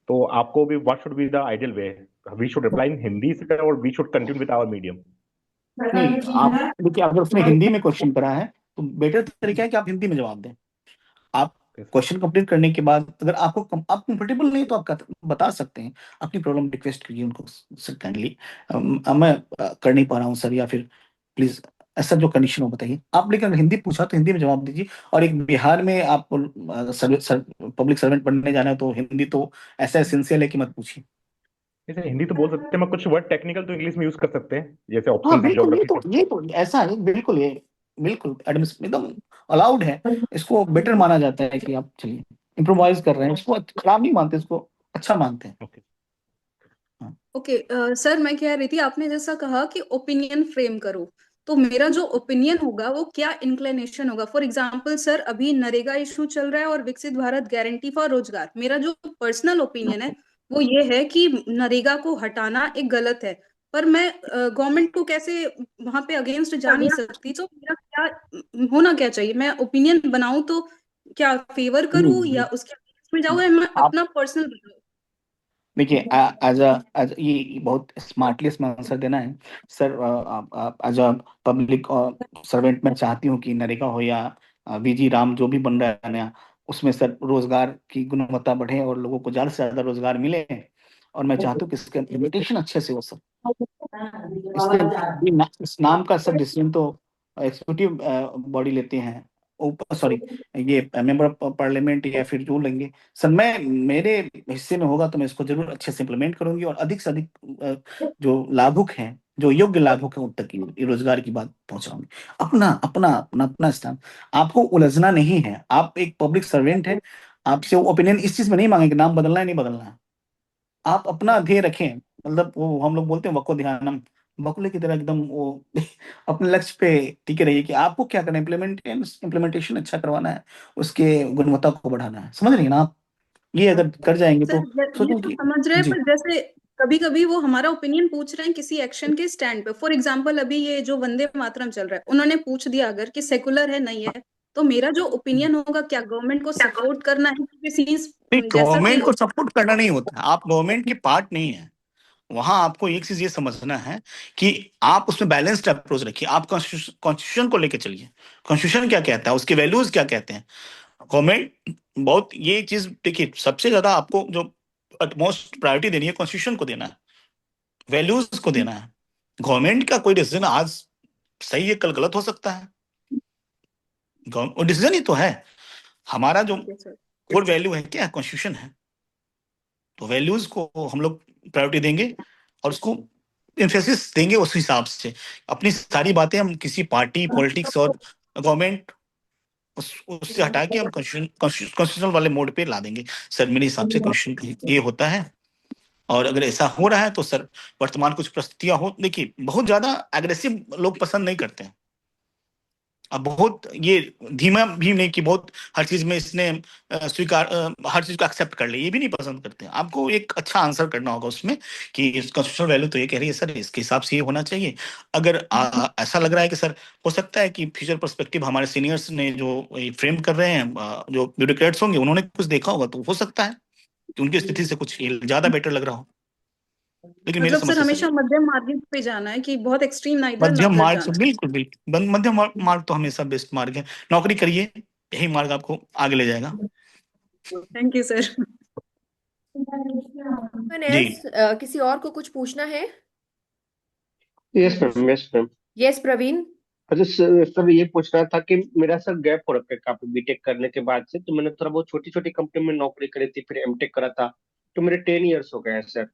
तो आपको भी what should be the ideal way? We should reply in Hindi sir, और we should continue with our medium? नहीं, आप देखिए, अगर उसने हिंदी में क्वेश्चन करा है तो बेटर तरीका है कि आप हिंदी में जवाब दें। आप क्वेश्चन कंप्लीट करने के बाद अगर आप कंफर्टेबल नहीं, तो आप बता सकते हैं, अपनी प्रॉब्लम रिक्वेस्ट कीजिए उनको, सर काइंडली मैं कर नहीं पा रहा हूँ सर, या फिर प्लीज ऐसा जो कंडीशन हो बताइए आप। लेकिन अगर हिंदी पूछा तो हिंदी में जवाब दीजिए। और एक बिहार में आप पब्लिक सर्वेंट बनने जाना है तो हिंदी तो ऐसा एसेंशियल है कि मत पूछिए। जैसे हिंदी तो बोल सकते हैं, मैं कुछ वर्ड टेक्निकल तो इंग्लिश में यूज कर सकते हैं, जैसे हाँ ऑप्शंस, बिल्कुल, ज्योग्राफी। ये तो ऐसा है, बिल्कुल ये बिल्कुल एकदम अलाउड है। इसको बेटर माना जाता है कि आप चलिए इम्प्रोवाइज कर रहे हैं, इसको खराब नहीं मानते, इसको अच्छा मानते हैं। ओके। हाँ। ओके सर, मैं कह रही थी आपने जैसा कहा कि ओपिनियन फ्रेम करो, तो मेरा जो ओपिनियन होगा वो क्या इंक्लिनेशन होगा। फॉर एग्जांपल सर, अभी नरेगा इशू चल रहा है और विकसित भारत गारंटी फॉर रोजगार, मेरा जो पर्सनल ओपिनियन है वो ये है कि नरेगा को हटाना एक गलत है। पर मैं गवर्नमेंट को कैसे वहां पे अगेंस्ट जा नहीं सकती, तो मेरा क्या होना क्या चाहिए, मैं ओपिनियन बनाऊं तो क्या फेवर करूं या उसके against में जाऊं, या मैं आप अपना पर्सनल बनाऊं। देखिए, एज ये बहुत स्मार्टली इसमें आंसर देना है सर। आप एज अ पब्लिक सर्वेंट मैं चाहती हूँ कि नरेगा हो या वीजी राम जो भी बन रहा है नया, उसमें सर रोजगार की गुणवत्ता बढ़े और लोगों को ज्यादा से ज्यादा रोजगार मिले। और मैं चाहता हूँ कि इसका इम्प्लीमेंटेशन अच्छे से हो सर। इस नाम का सब डिसीजन तो एग्जीक्यूटिव बॉडी लेते हैं, ऊपर सॉरी, ये मेंबर ऑफ पार्लियामेंट या फिर जो लेंगे सर। मैं मेरे हिस्से में होगा तो मैं इसको जरूर अच्छे से इम्प्लीमेंट करूंगी, और अधिक से अधिक जो लाभुक हैं, जो योग्य लाभुक हैं, उन तक की रोजगार की बात पहुंचाऊंगी। अपना अपना अपना अपना स्थान, आपको उलझना नहीं है, आप एक पब्लिक सर्वेंट है। आपसे वो ओपिनियन इस चीज में नहीं मांगेंगे नाम बदलना है नहीं बदलना है। आप अपना ध्येय रखें, मतलब वो हम लोग बोलते हैं वको ध्यानम, बकुले की तरह एकदम वो अपने लक्ष्य पे टिके रहिए कि आपको क्या करना है, इम्प्लीमेंटेशन अच्छा करवाना है, उसके गुणवत्ता को बढ़ाना है। समझ रही हैं ना आप? ये अगर कर जाएंगे सर तो ये सोचो तो कि समझ रहे हैं, जी। पर जैसे कभी कभी वो हमारा ओपिनियन पूछ रहे हैं किसी एक्शन के स्टैंड पे। फॉर एग्जांपल अभी ये जो वंदे मातरम चल रहा है, उन्होंने पूछ दिया अगर कि सेकुलर है नहीं है, तो मेरा जो ओपिनियन होगा, क्या गवर्नमेंट को सपोर्ट करना है, क्योंकि सीन्स नहीं, जैसा कि गवर्नमेंट को सपोर्ट करना नहीं होता, आप गवर्नमेंट के पार्ट नहीं है। वहां आपको एक चीज ये समझना है कि आप उसमें बैलेंस्ड अप्रोच रखिए। आप कॉन्स्टिट्यूशन को लेकर चलिए। कॉन्स्टिट्यूशन क्या कहता है, उसके वैल्यूज क्या कहते हैं। गवर्नमेंट बहुत ये चीज देखिए, सबसे ज्यादा आपको जो मोस्ट प्रायोरिटी देनी है कॉन्स्टिट्यूशन को देना है, वैल्यूज को देना है। गवर्नमेंट का कोई डिसीजन आज सही है, कल गलत हो सकता है। डिसीजन ही तो है। हमारा जो यस सर। कोर वैल्यू है क्या, कॉन्स्टिट्यूशन है। तो वैल्यूज को हम लोग प्रायोरिटी देंगे और उसको इम्फेसिस देंगे उस हिसाब से। अपनी सारी बातें हम किसी पार्टी पॉलिटिक्स और गवर्नमेंट उससे हटा के हम कॉन्स्टिट्यूशनल वाले मोड पे ला देंगे। सर मेरे हिसाब से कॉन्स्टिट्यूशन ये होता है। और अगर ऐसा हो रहा है तो सर वर्तमान कुछ परिस्थितियां हो, देखिए बहुत ज्यादा एग्रेसिव लोग पसंद नहीं करते हैं। अब बहुत ये धीमा भी नहीं कि बहुत हर चीज में इसने हर चीज को एक्सेप्ट कर ले, ये भी नहीं पसंद करते हैं। आपको एक अच्छा आंसर करना होगा उसमें कि कॉन्स्टिट्यूशनल वैल्यू तो ये कह रही है सर, इसके हिसाब से ये होना चाहिए। अगर ऐसा लग रहा है कि सर हो सकता है कि फ्यूचर पर्सपेक्टिव हमारे सीनियर्स ने जो फ्रेम कर रहे हैं, जो ब्यूरोक्रेट्स होंगे उन्होंने कुछ देखा होगा, तो हो सकता है कि उनकी स्थिति से कुछ ये ज्यादा बेटर लग रहा हो। लेकिन मेरी मतलब समझ सर से सर हमेशा मध्यम मार्ग पे जाना है कि बहुत एक्सट्रीम ना इधर ना मध्यम उधर मार्ग से, जाना बिल्कुल बिल्कुल मध्यम मार्ग तो हमेशा बेस्ट मार्ग है। नौकरी करिए, यही मार्ग आपको आगे ले जाएगा। है। Thank you sir. जी किसी और को कुछ पूछना है? Yes ma'am, yes ma'am. Yes Praveen. अच्छा सर, ये पूछ रहा था कि मेरा सर गैप हो रखा है काफी बीटेक करने के बाद से। तो मैंने थोड़ा बहुत छोटी छोटी कंपनी में नौकरी करी थी, फिर एमटेक करा था। तो मेरे 10 इयर्स हो गए हैं सर।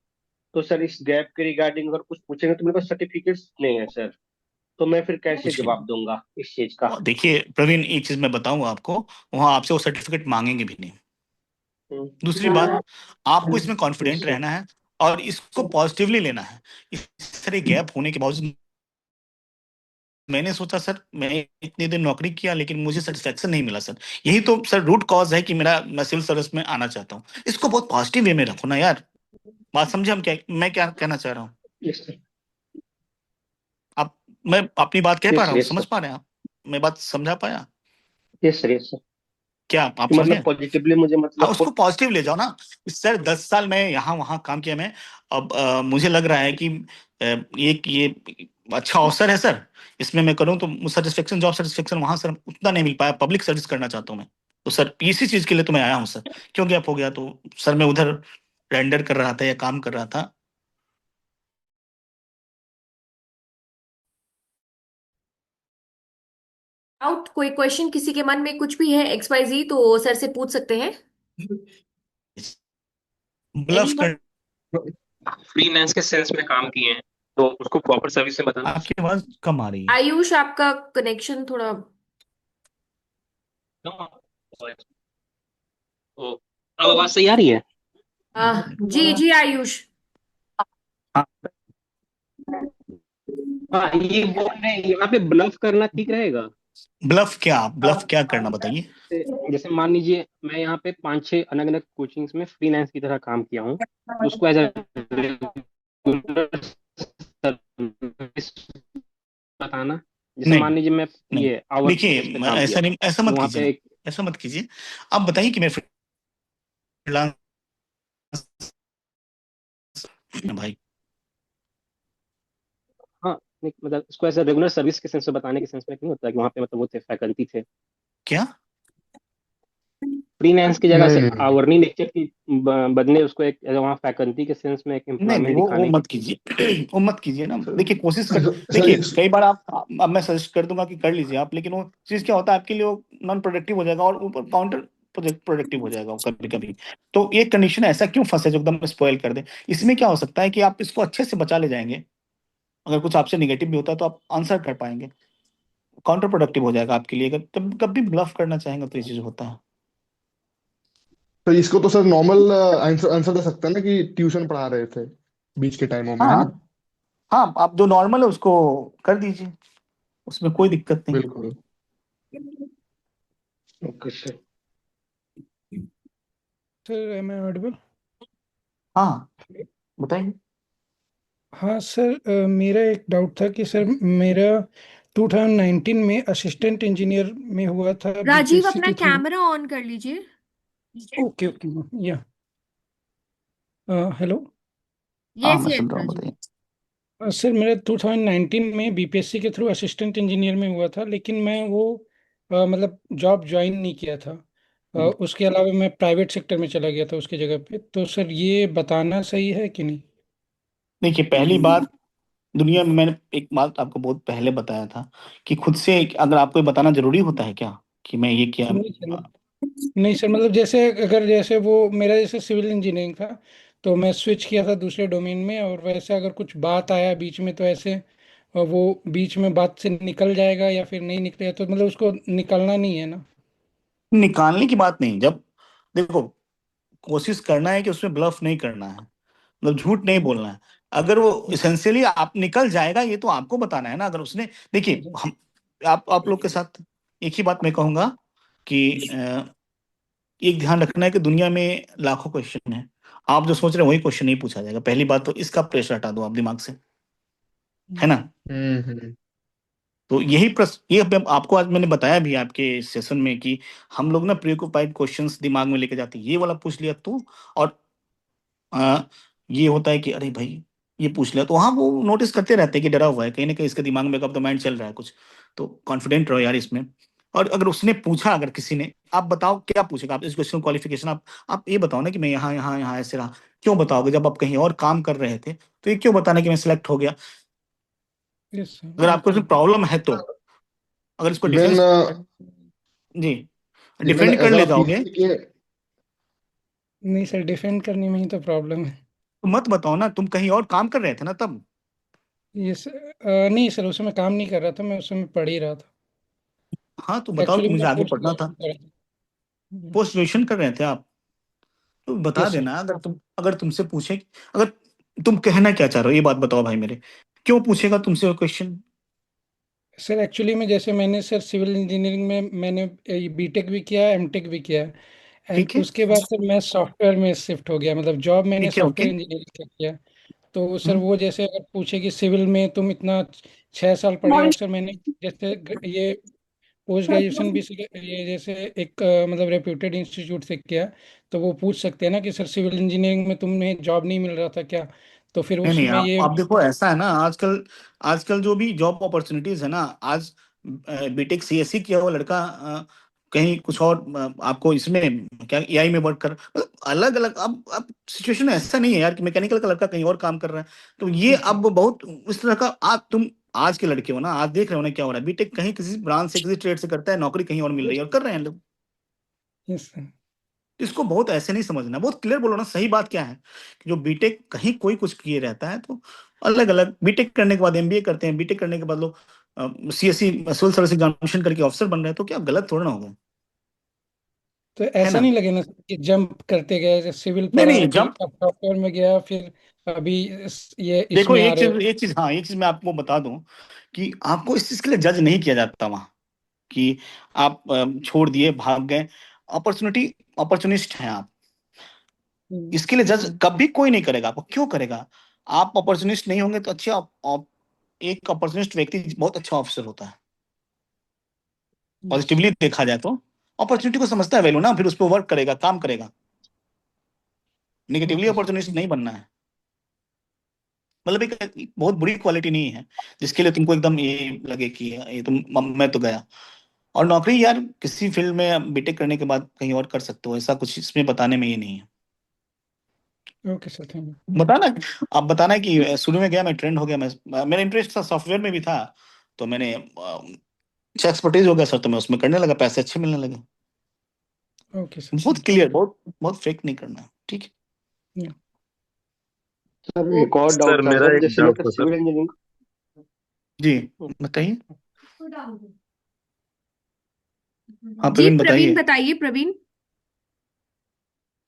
तो सर इस गैप के रिगार्डिंग अगर कुछ पूछेंगे तो मेरे पास सर्टिफिकेट्स नहीं है सर। तो मैं फिर कैसे कुछ जवाब दूंगा इस चीज का? देखिए प्रवीण, एक चीज मैं बताऊंगा आपको, वहां आपसे वो सर्टिफिकेट मांगेंगे भी नहीं। हम्म, दूसरी बात, आपको इसमें yes, कॉन्फिडेंट sir. रहना है और इसको पॉजिटिवली लेना है। इस तरह गैप होने के बावजूद मैंने सोचा सर मैं इतने दिन नौकरी किया लेकिन मुझे सेटिस्फेक्शन नहीं मिला सर, यही तो सर रूट कॉज है कि मैं सिविल सर्विस में आना चाहता हूँ। इसको बहुत पॉजिटिव वे में रखो ना यार। बात समझे हम क्या, मैं क्या कहना चाह रहा हूँ। Yes, sir. आप, मैं अपनी बात कह पा Yes, रहा sir. हूँ, Yes, समझ sir. पा रहे हैं आप, मैं बात समझा पाया Yes, sir. Yes, sir. क्या, आप कि समझे। मतलब पॉजिटिवली मुझे हाँ मतलब उसको पॉजिटिव ले जाओ ना। सर 10 साल मैं यहाँ वहाँ काम किया मैं। अब मुझे लग रहा है कि एक ये अच्छा अवसर है सर, इसमें मैं करूँ तो सेटिस्फेक्शन, जॉब सेटिस्फेक्शन वहां सर उतना नहीं मिल पाया। पब्लिक सर्विस करना चाहता हूँ मैं, तो सर इसी चीज के लिए तो मैं आया हूँ सर। क्यों गैप हो गया, तो सर मैं उधर रेंडर कर रहा था या काम कर रहा था। डाउट, कोई क्वेश्चन किसी के मन में कुछ भी है XYZ तो सर से पूछ सकते हैं। Bluff anyone? कर। फ्रीलांस के सेंस में काम किए हैं तो उसको प्रॉपर सर्विस से बताना। आपकी आवाज कम आ रही है। आयुष, आपका कनेक्शन थोड़ा। तो अब आवाज सही आ रही है? जी जी आयुष। हाँ, हाँ, ये बोल रहे हैं यहाँ पे ब्लफ करना ठीक रहेगा। ब्लफ क्या करना बताइए। जैसे मान लीजिए मैं यहाँ पे 5-6 अलग अलग कोचिंग्स में फ्रीलांस की तरह काम किया हूँ, तो उसको एज सर्विस बताना। जैसे नहीं मान लीजिए मैं नहीं, ये आवर देखिए बेसिस पे काम ऐसा किया, नहीं, ऐसा तो मत वहाँ पे कीजिए, ऐसा मत कीजिए। आप बताइए कि मैं फ्रीलांस भाई। हाँ नहीं, मतलब इसको ऐसे रेगुलर सर्विस के सेंस में बताने के सेंस में नहीं होता कि वहाँ पे मतलब वो थे, फैकल्टी थे। क्या फ्रीलांस की जगह से नहीं नहीं आवरनी लेक्चर की बदले उसको एक वहाँ फैकल्टी के सेंस में एक नहीं नहीं, एम्प्लॉयमेंट वो दिखाने की। मत कीजिए वो मत कीजिए ना। सर देखिए कोशिश कर, सर देखिए कई बार आप, अब मैं सजेस्ट कर दूंगा कि कर लीजिए आप, लेकिन वो चीज क्या होता है आपके लिए, वो नॉन प्रोडक्टिव हो जाएगा और ऊपर काउंटर प्रोडक्टिव हो जाएगा कभी कभी। तो ये कंडीशन ऐसा क्यों फंसे जो एकदम स्पॉइल कर दे। इसमें क्या हो सकता है कि आप इसको अच्छे से बचा ले जाएंगे, अगर कुछ आपसे निगेटिव भी होता है तो आप आंसर कर पाएंगे। काउंटर प्रोडक्टिव हो जाएगा आपके लिए, अगर तब कभी ब्लफ करना चाहेंगे तो ये चीज होता है। तो इसको तो सर नॉर्मल आंसर आंसर दे सकते हैं ना कि ट्यूशन पढ़ा रहे थे बीच के टाइमों में, है हाँ ना? हाँ, आप जो नॉर्मल है उसको कर दीजिए, उसमें कोई दिक्कत नहीं। बिल्कुल। Okay sir. Sir am I audible? हाँ बताइए। हाँ सर, मेरा एक डाउट था कि सर मेरा 2019 में असिस्टेंट इंजीनियर में हुआ था राजीव, बीपीएससी अपना के थ्रू। कैमरा ऑन कर लीजिए। ओके ओके, या हेलो। हाँ यस मैं यस सुन रहा हूँ, राजू। बताइए। सर मेरा 2019 में बीपीएससी के थ्रू असिस्टेंट इंजीनियर में हुआ था, लेकिन मैं वो मतलब जॉब ज्वाइन नहीं किया था। उसके अलावा मैं प्राइवेट सेक्टर में चला गया था उसकी जगह पे। तो सर ये बताना सही है कि नहीं? देखिए, पहली बात, दुनिया में मैंने एक बात आपको बहुत पहले बताया था कि खुद से अगर आपको ये बताना जरूरी होता है क्या कि मैं ये किया। नहीं सर, नहीं सर, मतलब जैसे अगर जैसे वो मेरा जैसे सिविल इंजीनियरिंग था, तो मैं स्विच किया था दूसरे डोमेन में, और वैसे अगर कुछ बात आया बीच में तो ऐसे वो बीच में बात से निकल जाएगा या फिर नहीं निकलेगा, तो मतलब उसको निकलना नहीं है ना? निकालने की बात नहीं, जब देखो, कोशिश करना है कि उसमें ब्लफ नहीं करना है, मतलब झूठ नहीं बोलना है। अगर वो इसेंशियली आप निकल जाएगा, ये तो आपको बताना है ना। अगर उसने, देखिए हम, आप लोग के साथ एक ही बात मैं कहूंगा कि एक ध्यान रखना है कि दुनिया में लाखों क्वेश्चन है। आप जो सोच रहे हैं वही क्वेश्चन नहीं पूछा जाएगा। पहली बात तो इसका प्रेशर हटा दो आप दिमाग से, है ना। हम्म। तो यही प्रश्न, ये आपको आज मैंने बताया भी आपके सेशन में कि हम लोग ना प्रीऑक्युपाइड क्वेश्चंस दिमाग में लेके जाते हैं, ये वाला पूछ लिया तो, और आ, ये होता है कि अरे भाई ये पूछ लिया तो। हाँ, वो नोटिस करते रहते हैं कि डरा हुआ है कहीं ना कहीं, इसके दिमाग में कब तो माइंड चल रहा है कुछ। तो कॉन्फिडेंट रहो यार इसमें। और अगर उसने पूछा, अगर किसी ने, आप बताओ क्या पूछेगा, आप इस क्वेश्चन क्वालिफिकेशन, आप ये बताओ ना कि मैं यहाँ यहाँ यहाँ ऐसे रहा। क्यों बताओगे जब आप कहीं और काम कर रहे थे, तो ये क्यों बताना कि मैं सिलेक्ट हो गया। यस सर, अगर आपको ओके। इसमें प्रॉब्लम है तो, अगर इसको इवन डिफेंस, जी, इवन डिफेंड कर अगर ले आप जाओगे, पीसी के नहीं सर, डिफेंड करने में ही तो प्रॉब्लम है। तो मत बताओ ना, तुम कहीं और काम कर रहे थे ना तब। ये नहीं सर, उस समय काम नहीं कर रहा था मैं, उस समय पढ़ ही रहा था। हाँ तो बताओ एक्चुअली कि मुझे मेरा आगे पोस्ट पढ़ना था, ग्रेजुएशन कर रहा था। पोस्ट ग्रेजुएशन कर रहे थे आप, तो बता यस सर। देना। अगर तुमसे पूछे, अगर तुम कहना क्या चाह रहे हो ये बात बताओ भाई मेरे, क्यों पूछेगा तुमसे वो क्वेश्चन। सर एक्चुअली में जैसे मैंने सर सिविल इंजीनियरिंग में मैंने बीटेक भी किया है, एमटेक भी किया है। एंड ठीक है, उसके बाद सर मैं सॉफ्टवेयर में शिफ्ट हो गया, मतलब जॉब मैंने ठीक है, ओके। सॉफ्टवेयर इंजीनियरिंग से किया। तो सर वो जैसे अगर पूछे कि सिविल में तुम इतना 6 साल पढ़े, और सर मैंने जैसे ये पोस्ट ग्रेजुएशन भी ये जैसे एक मतलब रेप्यूटेड इंस्टीट्यूट से किया, तो वो पूछ सकते हैं ना कि सर सिविल इंजीनियरिंग में तुम्हें जॉब नहीं मिल रहा था क्या? तो फिर नहीं नहीं, उसमें ये आप देखो, ऐसा है ना, आजकल आजकल जो भी जॉब अपॉर्चुनिटीज है ना, आज बीटेक सीएससी किया हुआ लड़का कहीं कुछ और आपको इसमें क्या एआई में वर्क कर, मतलब अलग अलग। अब सिचुएशन ऐसा नहीं है यार कि मैकेनिकल का लड़का कहीं और काम कर रहा है। तो ये अब बहुत इस तरह का, आज तुम आज के लड़के हो ना, आज देख रहे हो ना क्या हो रहा है। बीटेक कहीं किसी ब्रांच से किसी ट्रेड से करता है, नौकरी कहीं और मिल रही है और कर रहे हैं लोग। Yes sir. इसको बहुत ऐसे नहीं समझना, बहुत क्लियर बोलो ना सही बात क्या है। कि जो बीटेक कहीं कोई कुछ किए रहता है, तो अलग अलग बीटेक करने के बाद एमबीए करते हैं, बीटेक करने के बाद लोग सीएससी सिविल सर्विस एग्जामिनेशन करके ऑफिसर बन रहे हैं, तो क्या गलत थोड़ा ना होगा, तो है ऐसा ना। नहीं लगे ना सर कि जंप करते गए, जैसे सिविल नहीं पढ़ा नहीं, फिर जब अब सॉफ्टवेयर में गया, फिर अभी ये देखो, इसमें आ रहे हो। एक चीज, हाँ एक चीज मैं आपको बता दूं कि आपको इस चीज के लिए जज नहीं किया जाता वहां, कि आप छोड़ दिए भाग गए। अपॉर्चुनिटी, अपॉर्चुनिस्ट हैं आप, इसके लिए जज कभी कोई नहीं करेगा आपको। क्यों करेगा। आप अपॉर्चुनिस्ट नहीं होंगे तो अच्छे एक अपॉर्चुनिस्ट व्यक्ति बहुत अच्छा ऑफिसर होता है, यस। पॉजिटिवली देखा जाए तो। अपॉर्चुनिटी को समझता है वैल्यू ना, फिर उस पर वर्क करेगा, काम करेगा। निगेटिवली ओके अपॉर्चुनिस्ट नहीं बनना है। मतलब एक बहुत बुरी क्वालिटी नहीं है जिसके लिए तुमको एकदम ये लगे कि ये तुम, मैं तो गया। और नौकरी यार किसी फील्ड में बीटेक करने के बाद कहीं और कर सकते हो, ऐसा कुछ इसमें बताने में ये नहीं है। Okay sir, thank you. बताना, आप बताना कि शुरू में गया मैं, ट्रेंड हो गया, मैं मेरा इंटरेस्ट था सॉफ्टवेयर में भी था, तो मैंने अच्छा एक्सपर्टीज हो गया सर, तो मैं उसमें करने लगा, पैसे अच्छे मिलने लगे। ओके सर, बहुत थैंक क्लियर, बहुत बहुत फेक नहीं करना है, ठीक है। यू। सर ओ, एक और सर डाउट था मेरा सर, एक जैसे डाउट मतलब था सिविल सर। इंजीनियरिंग। जी, बताइए। हाँ जी प्रवीण प्रवीण बताइए। बताइए प्रवीण।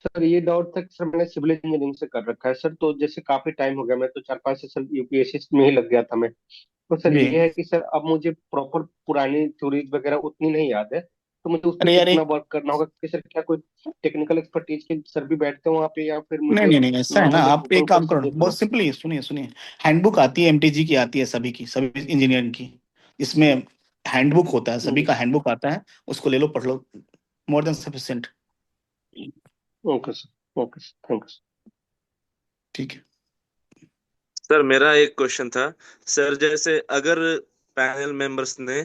सर ये डाउट था कि सर मैंने सिविल इंजीनियरिंग से कर रखा है सर, तो जैसे काफी टाइम हो गया, मैं तो 4-5 साल यूपीएससी में ही लग गया था मैं। तो सर जी, ये है कि सर अब मुझे प्रॉपर पुरानी थ्योरीज वगैरह उतनी नहीं याद है, तो मुझे उस पर अरे यार कितना एक, वर्क करना होगा कि सर क्या कोई टेक्निकल एक्सपर्टीज के सर भी बैठते हैं वहाँ पे, या फिर नहीं मुझे नहीं नहीं, ऐसा है ना, नॉर्मली आप गूगल एक पर काम से करो ना, देख लो। बहुत सिंपली सुनिए सुनिए। हैंडबुक आती है, एमटीजी की आती है, सभी की, सभी इंजीनियरिंग की। इसमें हैंडबुक होता है, सभी जी। का हैंडबुक आता है, उसको ले लो, पढ़ लो, more than sufficient. Okay sir, okay sir, thank you. ठीक है। सर मेरा एक क्वेश्चन था। सर जैसे अगर पैनल मेंबर्स ने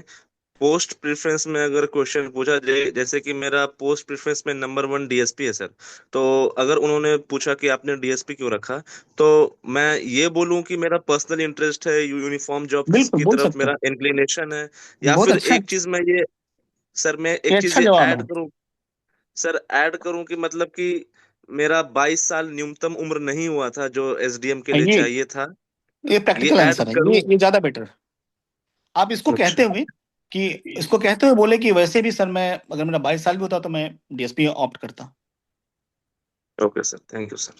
पोस्ट प्रेफरेंस में अगर क्वेश्चन पूछा जाए, जैसे कि मेरा पोस्ट प्रेफरेंस में नंबर 1 डीएसपी है सर, तो अगर उन्होंने पूछा कि आपने डीएसपी क्यों रखा, तो मैं ये बोलूं कि मेरा पर्सनल इंटरेस्ट है, यूनिफॉर्म जॉब बिल्कुल की बोल तरफ सकते मेरा हैं। इंक्लिनेशन है, या बहुत फिर अच्छा, एक चीज मैं ये, सर मैं ये एक चीज अच्छा ये जवाब ऐड है। करूं, सर ऐड करूं कि मतलब कि मेरा 22 साल न्यूनतम उम्र नहीं हुआ था जो एसडीएम के लिए ये चाहिए था, ये ये प्रैक्टिकल ऐड आंसर है, करूं? ये ज्यादा बेटर। आप इसको कहते अच्छा। हुए कि इसको कहते हुए बोले कि वैसे भी सर मैं, अगर मेरा 22 साल भी होता तो मैं डीएसपी ऑप्ट करता। Okay sir, thank you sir.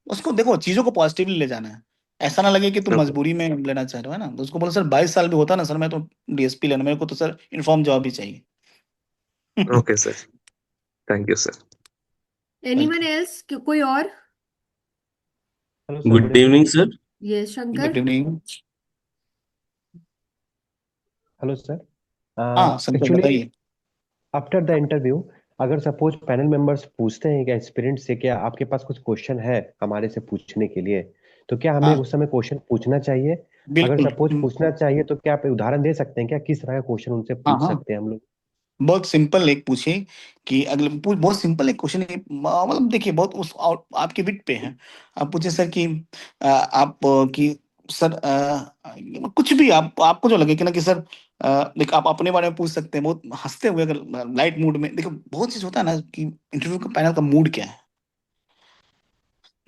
उसको देखो, चीजों को पॉजिटिवली ले जाना है। ऐसा ना लगे कि तुम ओके। मजबूरी में लेना चाह रहे हो, है ना। तो उसको बोलो सर 22 साल भी होता ना सर, मैं तो डीएसपी लेना, मेरे को तो सर इन्फॉर्म जॉब ही चाहिए। Okay sir, thank you sir. Anyone welcome. Else, कोई और? Hello sir, good good evening. Evening sir. Yes good Shankar. Evening. Hello sir. हाँ संतोष एक्चुअली बताइए। आफ्टर द इंटरव्यू, अगर सपोज पैनल मेंबर्स पूछते हैं कि एस्पिरेंट से क्या आपके पास कुछ क्वेश्चन है हमारे से पूछने के लिए, तो क्या हमें हाँ उस समय क्वेश्चन पूछना चाहिए? अगर बिल्कुल। सपोज पूछना चाहिए तो क्या आप उदाहरण दे सकते हैं क्या, किस तरह का क्वेश्चन उनसे हाँ पूछ हाँ, सकते हैं हम लोग? बहुत सिंपल एक पूछे कि अगले बहुत सिंपल एक क्वेश्चन है, मतलब देखिए बहुत उस आपके विट पे है। आप पूछे सर कि आप कि सर कुछ भी आप, आपको जो लगे कि ना कि सर देखो आप अपने बारे में पूछ सकते हैं बहुत हंसते हुए, अगर लाइट मूड में। देखो बहुत चीज होता है ना कि इंटरव्यू का पैनल का मूड क्या है।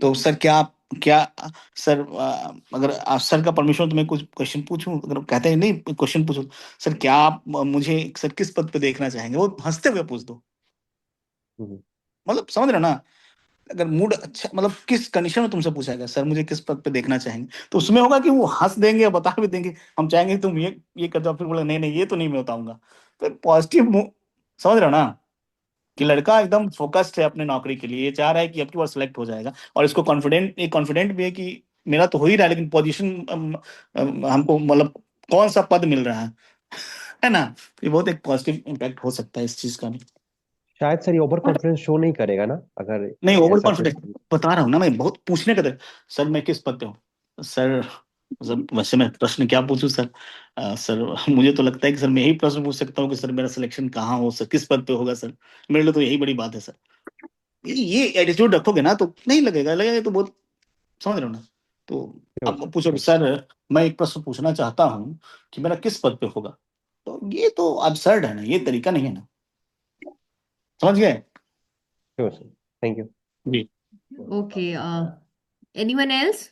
तो सर क्या आप, क्या सर अगर आप सर का परमिशन हो तो मैं कुछ क्वेश्चन पूछूं, अगर कहते हैं नहीं क्वेश्चन पूछो, सर क्या आप मुझे सर किस पद पे देखना चाहेंगे, वो हंसते हुए पूछ दो। हम्म, मतलब समझ रहे हो ना। अगर मूड अच्छा, मतलब किस कंडीशन में तुमसे पूछा गया सर मुझे किस पद पे देखना चाहेंगे, तो उसमें होगा कि वो हंस देंगे या बता भी देंगे हम चाहेंगे कि तुम ये कर दो, फिर बोले नहीं नहीं ये तो नहीं मैं बताऊंगा। तो पॉजिटिव, समझ रहे हो ना, कि लड़का एकदम फोकस्ड है अपने नौकरी के लिए, ये चाह रहा है कि अब की बार सिलेक्ट हो जाएगा, और इसको कॉन्फिडेंट, ये कॉन्फिडेंट भी है कि मेरा तो हो ही रहा है, लेकिन पोजीशन हमको मतलब कौन सा पद मिल रहा है ना। तो ये बहुत एक पॉजिटिव इम्पैक्ट हो सकता है इस चीज का भी। शायद सर ये ओवर कॉन्फिडेंस शो नहीं करेगा ना, अगर नहीं ओवर ऐसा कुछ? कॉन्फिडेंस, बता रहा हूँ ना मैं, बहुत पूछने का सर मैं किस पद पे हूँ सर, वैसे मैं प्रश्न क्या पूछूं सर, सर मुझे तो लगता है कि सर मैं यही प्रश्न पूछ सकता हूँ कि सर मेरा सिलेक्शन कहाँ हो सर, किस पद पे होगा सर, मेरे लिए तो यही बड़ी बात है सर। ये एटीट्यूड रखोगे ना तो नहीं लगेगा, लगेगा तो बहुत, समझ रहे हो ना। तो श्योर अब सर। पूछो कि सर मैं एक प्रश्न पूछना चाहता हूँ कि मेरा किस पद पे होगा, तो ये तो absurd है ना, ये तरीका नहीं है ना। समझ गए। Sure sir, thank you. जी। Okay anyone else?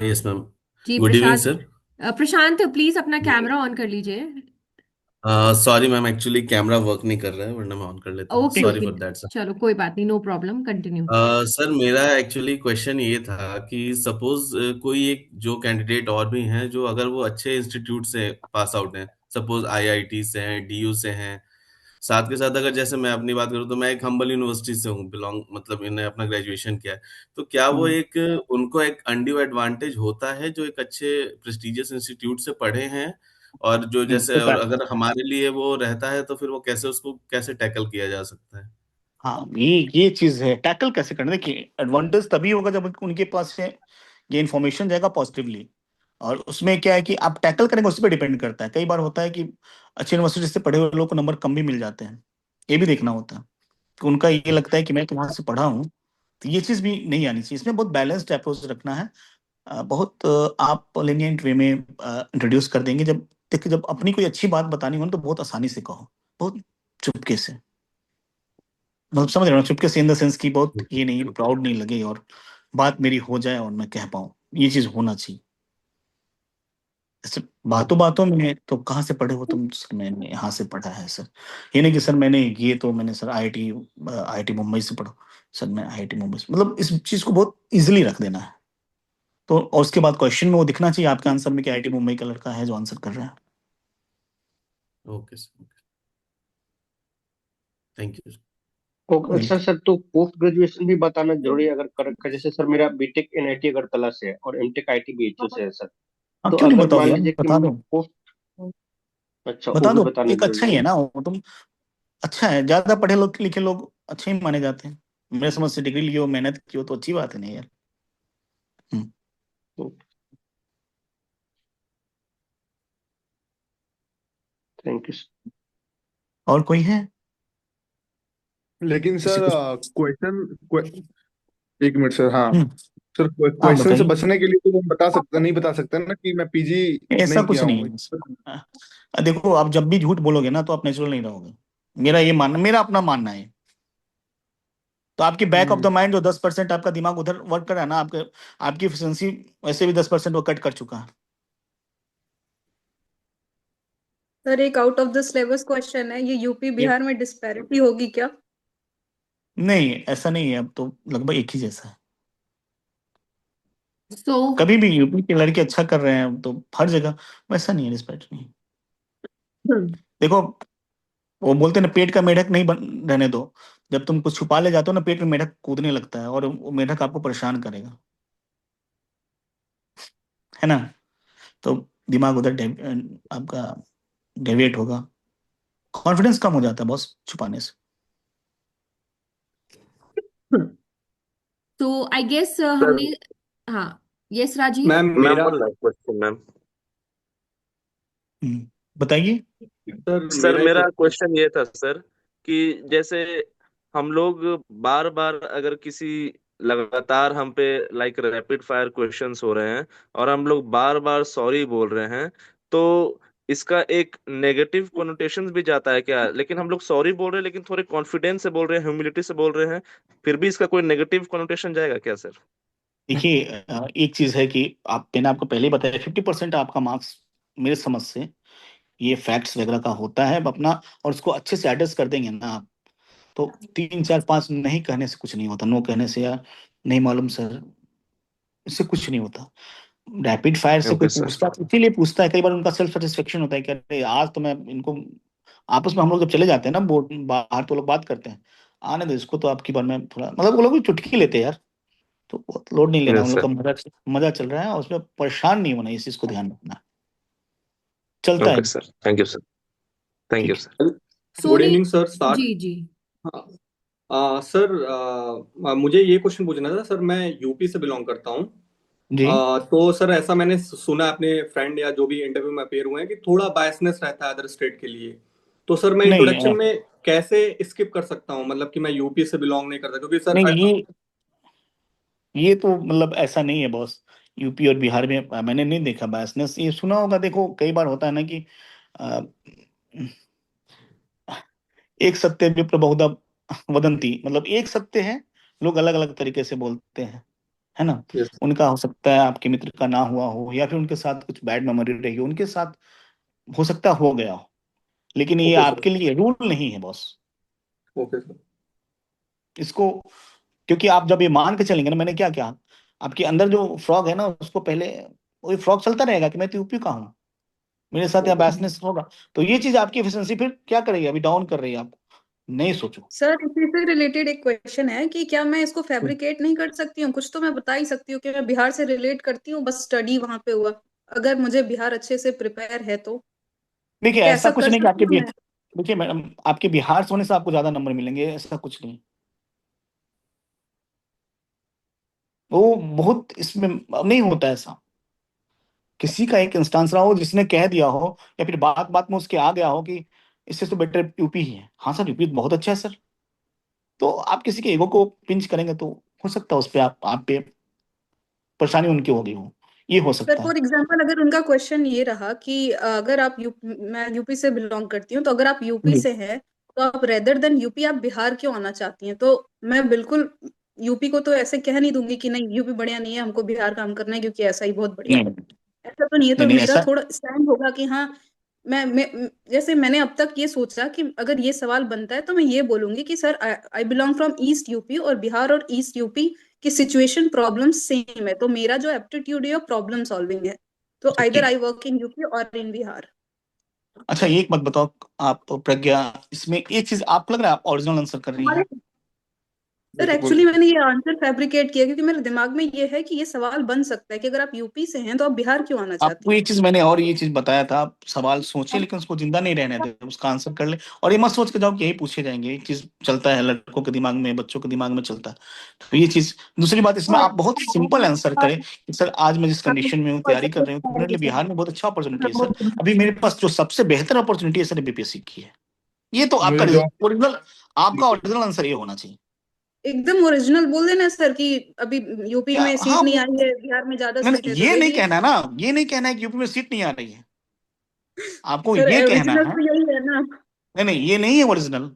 Yes ma'am. जी good evening Prashant. Sir. Prashant please अपना कैमरा ऑन कर लीजिए। Sorry ma'am, actually camera work नहीं कर रहा है, वरना मैं ऑन कर लेता। ओके ठीक। Sorry okay, for that sir. चलो कोई बात नहीं, नो प्रॉब्लम, कंटिन्यू। सर मेरा एक्चुअली क्वेश्चन ये था कि सपोज कोई एक जो कैंडिडेट और भी हैं जो अगर वो अच्छे इंस्टीट्यूट से पास आउट हैं, सपोज आईआईटी से हैं, डीयू से हैं, साथ के साथ अगर जैसे मैं अपनी बात करूँ तो मैं एक हम्बल यूनिवर्सिटी से हूँ बिलोंग, मतलब मैंने अपना ग्रेजुएशन किया है, तो क्या वो हम्म, एक उनको एक अनड्यू एडवांटेज होता है जो एक अच्छे प्रेस्टिजियस इंस्टीट्यूट से पढ़े हैं, और जो जैसे होता और है। अगर हमारे लिए वो रहता है तो फिर वो कैसे उसको कैसे टैकल किया जा सकता है? हाँ ये चीज है, टैकल कैसे करना। देखिए एडवांटेज तभी होगा जब उनके पास से ये इन्फॉर्मेशन जाएगा पॉजिटिवली, और उसमें क्या है कि आप टैकल करेंगे उस पर डिपेंड करता है। कई बार होता है कि अच्छी यूनिवर्सिटी से पढ़े हुए लोग को नंबर कम भी मिल जाते हैं, ये भी देखना होता है कि उनका ये लगता है कि मैं तो वहां से पढ़ा हूँ। तो ये चीज भी नहीं आनी चाहिए, इसमें बहुत बैलेंस्ड अप्रोच रखना है। बहुत आप lenient वे में इंट्रोड्यूस कर देंगे। जब देखिए जब अपनी कोई अच्छी बात बतानी हो ना तो बहुत आसानी से कहो, बहुत चुपके से, मतलब समझ रहे हो ना, चुपके से इन द सेंस की बहुत ये नहीं, प्राउड नहीं लगे और बात मेरी हो जाए और मैं कह पाऊँ, ये चीज होना चाहिए। ऐसे बातों बातों में तो कहाँ से पढ़े हो तुम, सर मैंने यहाँ से पढ़ा है सर, ये नहीं कि सर मैंने ये तो मैंने सर आईआईटी आईआईटी मुंबई से पढ़ा, सर मैं आईआईटी मुंबई से, मतलब इस चीज को बहुत इजिली रख देना है। तो और उसके बाद क्वेश्चन में वो दिखना चाहिए आपके आंसर में कि आईआईटी मुंबई का लड़का है जो आंसर कर रहा है। Okay sir, thank you. Okay sir. Sir तो पोस्ट ग्रेजुएशन भी बताना जरूरी है अगर कर रखा है? जैसे सर मेरा बीटेक एनआईटी अगरतला से है और एमटेक आईटी बीएचयू से है सर। हाँ तो क्यों नहीं अगर बताओगे मान यार, लीजिए कि बता दो। पोस्ट, अच्छा वो बता भी दो, बताना एक अच्छा जरूरी ही है। है ना वो, तुम अच्छा है, ज्यादा पढ़े लोग लिखे लोग अच्छे ही माने जाते हैं। मेरे समझ से डिग्री लियो मेहनत की हो तो अच्छी बात है नहीं यार। Thank you. और कोई है? लेकिन किसी सर को? क्वेश्चन, एक मिनट सर, हाँ हम्म, सर, हाँ क्वेश्चन से बताइए। बचने के लिए तो वो नहीं बता सकते ना कि मैं पीजी ऐसा नहीं कुछ किया नहीं हूँ। है। देखो, आप जब भी झूठ बोलोगे ना तो आप नेचुरल नहीं रहोगे। मेरा अपना मानना है। तो आपकी back of the hmm. Mind जो 10% आपका दिमाग उधर वर्क कर रहा है ना, आपकी एफिशिएंसी वैसे भी 10% वो कट कर चुका है। सर एक out of the syllabus question है, ये यूपी ये बिहार में डिस्पैरिटी होगी क्या? नहीं, ऐसा नहीं है। अब तो लगभग एक ही जैसा है। सो कभी भी यूपी के लड़के अच्छा कर रहे हैं तो हर जगह वैसा नहीं है, रिस्पेक्ट नहीं। देखो, वो बोलते हैं ना, पेट का मेढक नहीं रहने दो। जब तुम कुछ छुपा ले जाते हो ना, पेट में मेढक कूदने लगता है और वो मेढक आपको परेशान करेगा, है ना। तो दिमाग उधर आपका डेविएट होगा। कॉन्फिडेंस कम हो जाता है बॉस छुपाने से। तो आई गेस सर, हमने, हाँ, यस राजीव। मैम मैम मेरा वन लास्ट क्वेश्चन मैम। बताइए। सर सर मेरा एक मेरा क्वेश्चन ये था सर, कि जैसे हम लोग बार बार अगर किसी, लगातार हम पे लाइक रैपिड फायर क्वेश्चंस हो रहे हैं और हम लोग बार बार सॉरी बोल रहे हैं, तो इसका एक नेगेटिव कोनोटेशन भी जाता है क्या? लेकिन हम लोग सॉरी बोल रहे हैं लेकिन थोड़े कॉन्फिडेंस से बोल रहे हैं, ह्यूमिलिटी से बोल रहे हैं, फिर भी इसका कोई नेगेटिव कोनोटेशन जाएगा क्या सर? देखिए, एक चीज है कि मैंने आपको पहले ही बताया, 50% आपका मार्क्स मेरे समझ से ये फैक्ट्स वगैरह का होता है अपना। और उसको अच्छे से एड्रेस कर देंगे ना आप, तो 3 4 5 नहीं कहने से कुछ नहीं होता। नो कहने से या नहीं मालूम सर, इससे कुछ नहीं होता। रैपिड फायर से कोई ओके सर। पूछता है, इसीलिए पूछता है। कई बार उनका सेल्फ सेटिस्फेक्शन होता है कि अरे आज तो मैं इनको, आपस में हम लोग जब चले जाते हैं ना बोर्ड बाहर, तो लोग बात करते हैं, आने दो इसको, तो आपकी बार में थोड़ा मतलब वो लोग भी चुटकी लेते हैं यार। तो बहुत लोड नहीं लेना, यस उन लोग सर। का मजा मजा चल रहा है और उसमें परेशान नहीं होना, इस चीज को ध्यान रखना। चलता ओके है। Sir, thank you sir. Thank you ठीक सर। गुड सोनी। Evening sir, sir. जी जी। हाँ, सर, मुझे ये क्वेश्चन पूछना था सर। मैं यूपी से बिलोंग करता हूँ। है जी। तो सर ऐसा मैंने सुना है अपने फ्रेंड या जो भी इंटरव्यू में अपेयर हुए हैं कि थोड़ा बायसनेस रहता है अदर स्टेट के लिए। तो सर मैं नहीं इंट्रोडक्शन में कैसे स्किप कर सकता हूँ, मतलब कि मैं यूपी से बिलोंग नहीं करता, क्योंकि सर नहीं, ये तो मतलब ऐसा नहीं है बॉस। यूपी और बिहार में मैंने नहीं देखा बायसनेस, ये सुना होगा। देखो, कई बार होता है ना कि अ, एक सत्य विप्र बहुधा वदंती, मतलब एक सत्य है, लोग अलग अलग तरीके से बोलते हैं, है ना। यस। उनका हो सकता है आपके मित्र का ना हुआ हो, या फिर उनके साथ कुछ बैड मेमोरी रही हो, उनके साथ हो सकता हो गया हो। लेकिन ये ओके सर। आपके लिए रूल नहीं है बॉस। Okay sir. इसको, क्योंकि आप जब ये मान के चलेंगे ना, मैंने क्या क्या, आपके अंदर जो फ्रॉग है ना, उसको पहले वही फ्रॉग चलता रहेगा कि मैं तो यूपी का हूँ, मेरे साथ यहाँ ओके बैसनेस होगा। तो ये चीज आपकी एफिशिएंसी फिर क्या करेगी, अभी डाउन कर रही है आपको। नहीं सोचो। सर इसी से रिलेटेड एक क्वेश्चन है कि क्या मैं इसको हम्म। फैब्रिकेट नहीं कर सकती हूँ? कुछ तो मैं बता ही सकती हूँ कि मैं बिहार से रिलेट करती हूँ, बस स्टडी वहां पे हुआ। अगर मुझे बिहार अच्छे से प्रिपेयर है तो देखिए, क्या ऐसा ऐसा कुछ कर नहीं कि सकती हूँ मैं? देखिए मैडम, आपके बिहार से होने से आपको ज्यादा नंबर मिलेंगे, ऐसा कुछ नहीं। वो बहुत इसमें नहीं होता ऐसा। किसी का एक इंस्टांस रहा हो जिसने कह दिया हो, या फिर बात बात में उसके आ गया हो कि इससे तो बेटर यूपी ही है। हाँ सर, यूपी बहुत अच्छा है सर। तो आप किसी के ईगो को पिंच करेंगे तो हो सकता है उस पे आप पे परेशानी उनकी हो गई हो, ये हो सर सकता है। फॉर एग्जांपल अगर उनका क्वेश्चन ये रहा कि अगर आप मैं यूपी से बिलोंग करती हूँ, तो अगर आप यूपी जी। से हैं तो आप रेदर देन यूपी आप बिहार क्यों आना चाहती हैं? तो मैं बिल्कुल यूपी को तो ऐसे कह नहीं दूंगी कि नहीं यूपी बढ़िया नहीं है, हमको बिहार काम करना है क्योंकि ऐसा ही बहुत बढ़िया नहीं है। ऐसा तो नहीं है। नहीं तो नहीं, मेरा ऐसा थोड़ा स्टैंड होगा कि हाँ, मैं जैसे मैंने अब तक ये सोचा कि अगर ये सवाल बनता है तो मैं ये बोलूंगी कि sir I belong from east UP, और बिहार और ईस्ट यूपी की सिचुएशन प्रॉब्लम सेम है, तो मेरा जो एप्टीट्यूड है प्रॉब्लम सॉल्विंग है। तो आइदर ठीक। आई वर्क इन यूपी और इन बिहार। अच्छा, एक मत बताओ आप प्रज्ञा, इसमें एक चीज आपको लग रहा है आप ओरिजिनल आंसर कर रही हमारे हैं। सर बिल्कुल एक्चुअली मैंने ये आंसर फैब्रिकेट किया क्योंकि मेरे दिमाग में ये है कि ये सवाल बन सकता है कि अगर आप यूपी से हैं तो आप बिहार क्यों आना चाहते आपको ये चीज मैंने और ये चीज बताया था, आप सवाल सोचे हैं? लेकिन उसको जिंदा नहीं रहने दे, उसका आंसर कर ले। और ये मत सोच के जाओ कि यही पूछे जाएंगे, एक चीज चलता है लड़कों के दिमाग में, बच्चों के दिमाग में चलता है। तो ये चीज, दूसरी बात इसमें आप बहुत सिंपल आंसर करें कि सर आज मैं जिस कंडीशन में हूँ, तैयारी कर रही हूँ, तो मेरे लिए बिहार में बहुत अच्छा अपॉर्चुनिटी है सर। अभी मेरे पास जो सबसे बेहतर अपॉर्चुनिटी है सर बीपीएससी की है। ये तो आपका मुझे जो ओरिजिनल, आपका ओरिजिनल आंसर ये होना चाहिए। एकदम ओरिजिनल बोल देना सर कि अभी यूपी क्या, में सीट हाँ नहीं आई है, बिहार में ज्यादा नहीं सीट नहीं, है तो ये दे नहीं दिए। कहना ना, ये नहीं कहना है कि यूपी में सीट नहीं आ रही है, आपको सर ये कहना ओरिजिनल है। तो यही है ना। नहीं नहीं, ये नहीं है ओरिजिनल।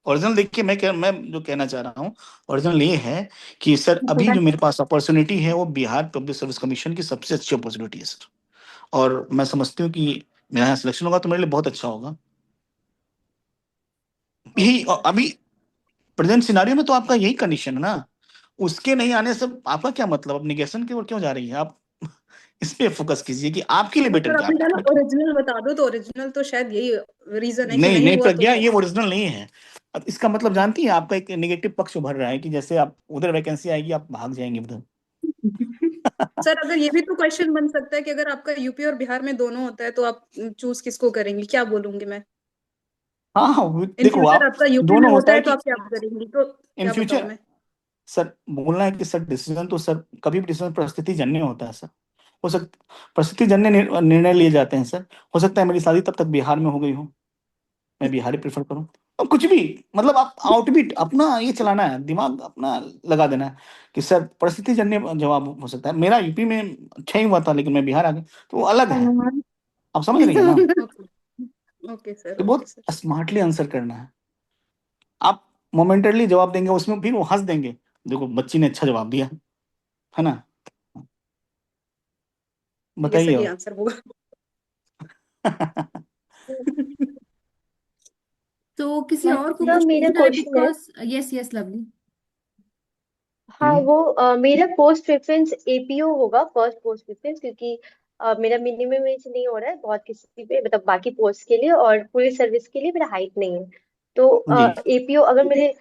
ओरिजिनल देखिए, मैं जो कहना चाह रहा हूँ, ओरिजिनल ये है कि सर अभी जो मेरे पास अपॉर्चुनिटी है वो बिहार पब्लिक सर्विस कमीशन की सबसे अच्छी अपॉर्चुनिटी है सर। और मैं समझती हूँ कि मेरा यहाँ सिलेक्शन होगा तो मेरे लिए बहुत अच्छा होगा। यही अभी प्रेजेंट सिनारियो में तो आपका यही कंडीशन है ना। उसके नहीं आने से आपका क्या मतलब, अब निगेशन की ओर क्यों जा रही है आप? इस पे फोकस कीजिए कि आपके लिए बेटर सर क्या आपने कहा ना है। ओरिजिनल बता दो, तो ओरिजिनल तो शायद यही रीजन है कि नहीं नहीं नहीं हुआ तो। प्रज्ञा, ये ओरिजिनल नहीं है। अब इसका मतलब जानती है, आपका एक नेगेटिव पक्ष उभर रहा है कि जैसे आप उधर वैकेंसी आएगी आप भाग जाएंगे उधर। सर अगर ये भी तो क्वेश्चन बन सकता है कि अगर आपका यूपी और बिहार में दोनों होता है तो आप चूज किसको करेंगे, क्या बोलूंगी मैं? हाँ हाँ, इन देखो फ्यूचर आप, आपका यूपी में दोनों होता होता है है तो कि आप क्या करेंगी, तो इन क्या बताऊं फ्यूचर, मैं? सर बोलना है कि सर डिसीजन तो सर कभी भी डिसीजन परिस्थिति जन्य होता है सर। हो सकता परिस्थिति जन्य निर्णय लिए जाते हैं सर। हो सकता है मेरी शादी तब तक बिहार में हो गई हो, मैं बिहार ही प्रेफर करूँ। और कुछ भी, मतलब आप आउटबिट अपना ये चलाना है, दिमाग अपना लगा देना है कि सर परिस्थिति जन्य जवाब हो सकता है। मेरा यूपी में अच्छा ही हुआ था लेकिन मैं बिहार आ गया, तो वो अलग है। आप समझ रही है ना? ओके सर, तो ओके बहुत सर। स्मार्टली आंसर करना है। आप मोमेंटली जवाब देंगे उसमें फिर वो हंस देंगे, देखो बच्ची ने अच्छा जवाब दिया, है ना? ये बताइए सही और। आंसर होगा। तो किसी और को मतलब कुछ मेरा पूछना है? क्वेश्चन है, बिकॉज यस यस लवली। हाँ वो मेरा पोस्ट प्रेफरेंस एपीओ होगा, फर्स्ट पोस्ट प्रेफरेंस, क्योंकि मेरा मिनिमम एज नहीं हो रहा है बहुत किसी पे, मतलब बाकी पोस्ट के लिए, और पुलिस सर्विस के लिए मेरा हाइट नहीं है। तो जी, एपीओ अगर मेरे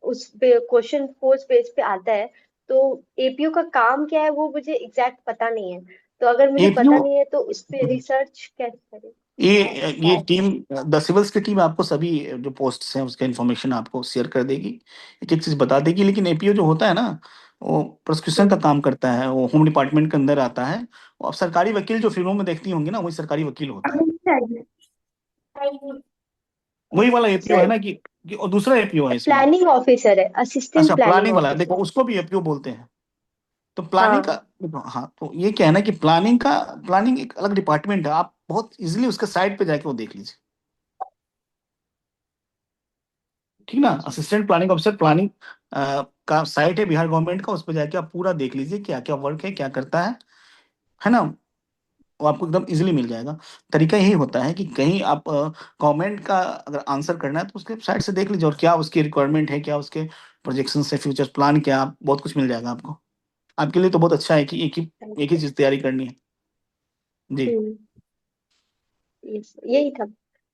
उस पे क्वेश्चन पोस्ट पेज पे आता है, तो एपीओ का काम क्या है वो मुझे एग्जैक्ट पता नहीं है। तो अगर मुझे एपीओ, पता नहीं है तो उस पे रिसर्च कैसे करें? ये टीम, द सिविल्स की टीम आपको सभी जो पोस्ट्स हैं उसका इन्फॉर्मेशन आपको शेयर कर देगी, एक एक चीज बता देगी। लेकिन एपीओ जो होता है ना, वो प्रोसिक्यूशन का काम करता है, वो होम डिपार्टमेंट के अंदर आता है। वो आप सरकारी वकील जो फिल्मों में देखती होंगी ना, वही सरकारी वकील होता है। वही वाला एपीओ है सर ना और दूसरा एपीओ है इसमें। प्लानिंग ऑफिसर है, असिस्टेंट अच्छा, प्लानिंग प्लानिंग वाला, देखो ऑफिसर। उसको भी एपीओ बोलते हैं। तो प्लानिंग का, हाँ। देखो, हाँ, तो ये क्या है ना कि प्लानिंग एक अलग डिपार्टमेंट है, आप बहुत इजीली उसके साइट पे जाके वो देख लीजिए। ठीक ना? असिस्टेंट प्लानिंग ऑफिसर, प्लानिंग का साइट है बिहार गवर्नमेंट का, उस पर जाके आप पूरा देख लीजिए क्या क्या वर्क है, क्या करता है ना? वो आपको एकदम इजीली मिल जाएगा। तरीका यही होता है कि कहीं आप गवर्नमेंट का अगर आंसर करना है तो उसके साइट से देख लीजिए, और क्या उसकी रिक्वायरमेंट है, क्या उसके प्रोजेक्शन है, फ्यूचर प्लान क्या, बहुत कुछ मिल जाएगा आपको। आपके लिए तो बहुत अच्छा है कि एक ही चीज तैयारी करनी है। जी हम्म। यही था।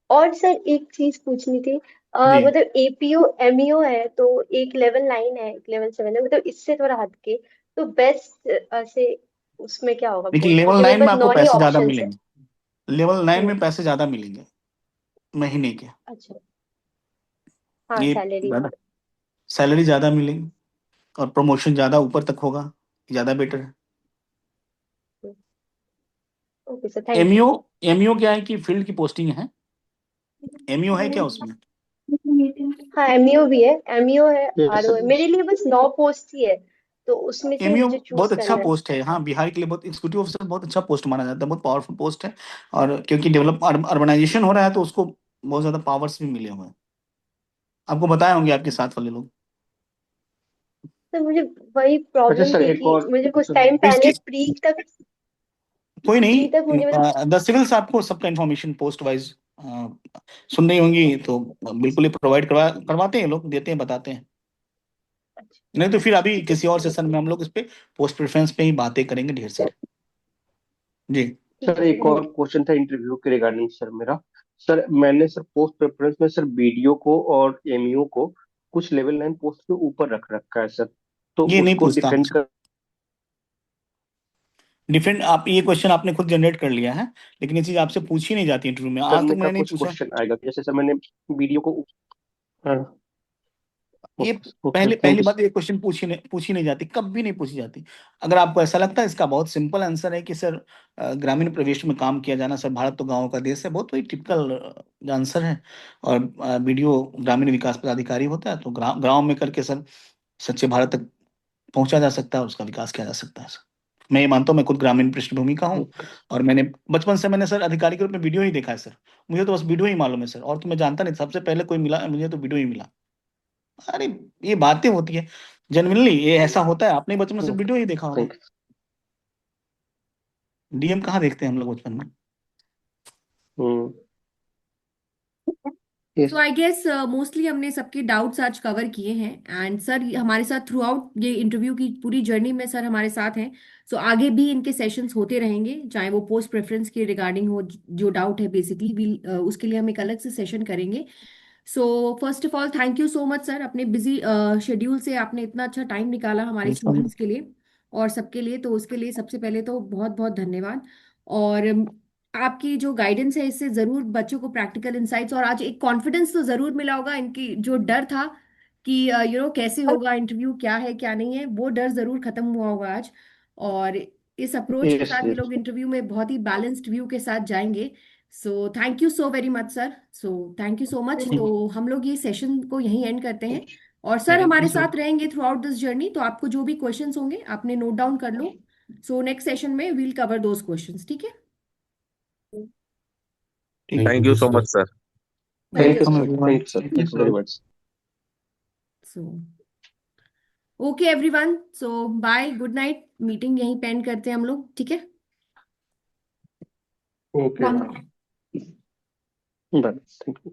और सर एक चीज पूछनी थी, जी। मतलब एपीओ एमईओ है तो एक लेवल 9 है, एक लेवल 7 है, मतलब इससे थोड़ा हटके, तो बेस्ट से उसमें क्या होगा देखिए पोस्ट, लेवल क्योंकि मेरे 9 में पास आपको 9 ही पैसे ज्यादा ऑप्शंस है। मिलेंगे। लेवल 9 में हम्म। पैसे ज्यादा मिलेंगे महीने के। अच्छा। हाँ ये सैलरी। ज्यादा, सैलरी ज्यादा मिलेगी, और प्रमोशन ज्यादा ऊपर तक होगा, ज्यादा बेटर है। Okay sir, thank you. MEO, MEO क्या है कि फील्ड की पोस्टिंग है। एमईओ है क्या उसमें? हाँ एमईओ भी है, एमईओ है, आरओ है, मेरे लिए बस 9 पोस्ट ही है, तो उसमें से एमईओ मुझे चूज बहुत अच्छा करना है। पोस्ट है, हाँ बिहार के लिए बहुत, एग्जीक्यूटिव ऑफिसर बहुत अच्छा पोस्ट माना जाता है, बहुत पावरफुल पोस्ट है। और क्योंकि डेवलप अर्बनाइजेशन हो रहा है तो उसको बहुत ज्यादा पावर्स भी मिले हुए हैं, आपको बताए होंगे आपके साथ वाले लोग। तो मुझे वही अच्छा प्रॉब्लम सर, थी एक कि और मुझे कुछ क्वेश्चन। टाइम तो पहले इसकी कोई प्री तक नहीं, मुझे मतलब। द सिविल्स आपको सबका इन्फॉर्मेशन पोस्ट वाइज सुन रही होंगी, तो बिल्कुल ही प्रोवाइड करवाते हैं लोग, देते हैं, बताते हैं। अच्छा। नहीं तो फिर अभी ठीक है किसी सर, और सेशन में हम लोग इस पे पोस्ट प्रेफरेंस पे ही बातें करेंगे ढेर सारे। जी ठीक सर है सर, एक और थैंक क्वेश्चन था इंटरव्यू के रिगार्डिंग सर मेरा। सर मैंने सर पोस्ट प्रेफरेंस में सर बीडीओ को और एमईओ को कुछ लेवल 9 पोस्ट के ऊपर रख रखा है सर, तो ये नहीं उसको पूछता डिफेंड आपसे। कर। डिफरेंट, आप ये क्वेश्चन आपने खुद जनरेट कर लिया है, लेकिन ये चीज आपसे पूछी नहीं जाती इंटरव्यू में, आज करने तक का मैंने नहीं कुछ पूछा। क्वेश्चन आएगा, जैसे सर मैंने वीडियो को। हाँ। ये ओके, पहले थैंक पहली यू बात, ये क्वेश्चन पूछी नहीं जाती, कभी नहीं पूछी जाती। अगर आपको ऐसा लगता है, इसका बहुत सिंपल आंसर है कि सर ग्रामीण परिवेश में काम किया जाना, सर भारत तो गाँव का देश है, बहुत वही टिपिकल आंसर है। और वीडियो ग्रामीण विकास पदाधिकारी होता है, तो गाँव में करके सर सच्चे भारत तक पहुंचा जा सकता है और उसका विकास किया जा सकता है सर। मैं ये मानता हूँ, मैं खुद ग्रामीण पृष्ठभूमि का हूँ, और मैंने बचपन से मैंने सर अधिकारी के रूप में वीडियो ही देखा है सर। मुझे तो बस वीडियो ही मालूम है सर, और तो मैं जानता नहीं, सबसे पहले कोई मिला मुझे तो वीडियो ही मिला। अरे ये बातें होती है, जेन्युइनली ये ऐसा होता है, आपने बचपन से वीडियो ही देखा होगा। थैंक डीएम कहाँ देखते हैं हम लोग बचपन में। You. So I guess mostly हमने सबके डाउट्स आज कवर किए हैं, एंड सर हमारे साथ थ्रू आउट ये इंटरव्यू की पूरी जर्नी में सर हमारे साथ हैं। सो आगे भी इनके सेशंस होते रहेंगे, चाहे वो पोस्ट प्रेफरेंस के रिगार्डिंग हो, जो डाउट है बेसिकली भी उसके लिए हम एक अलग से सेशन करेंगे। So first of all thank you so much sir, अपने बिजी शेड्यूल से आपने इतना अच्छा टाइम निकाला हमारे स्टूडेंट्स के लिए और सबके लिए, तो उसके लिए सबसे पहले तो बहुत बहुत धन्यवाद। और आपकी जो गाइडेंस है इससे जरूर बच्चों को प्रैक्टिकल इंसाइट्स और आज एक कॉन्फिडेंस तो जरूर मिला होगा, इनकी जो डर था कि कैसे होगा इंटरव्यू, क्या है क्या नहीं है, वो डर जरूर खत्म हुआ होगा आज। और इस अप्रोच के यस साथ ये यस। लोग इंटरव्यू में बहुत ही बैलेंस्ड व्यू के साथ जाएंगे। So thank you so very much sir. So thank you so much. तो हम लोग ये सेशन को यहीं एंड करते हैं, और सर हमारे साथ रहेंगे थ्रू आउट दिस जर्नी, तो आपको जो भी क्वेश्चंस होंगे आपने नोट डाउन कर लो। सो नेक्स्ट सेशन में वील कवर दोज क्वेश्चंस, ठीक है। Thank you so much sir. Thank you welcome sir, everyone. Thank you sir, thank you very much. So okay everyone, so bye, good night, meeting यहीं पे end करते हैं हम लोग, ठीक है। Okay, bye, thank you.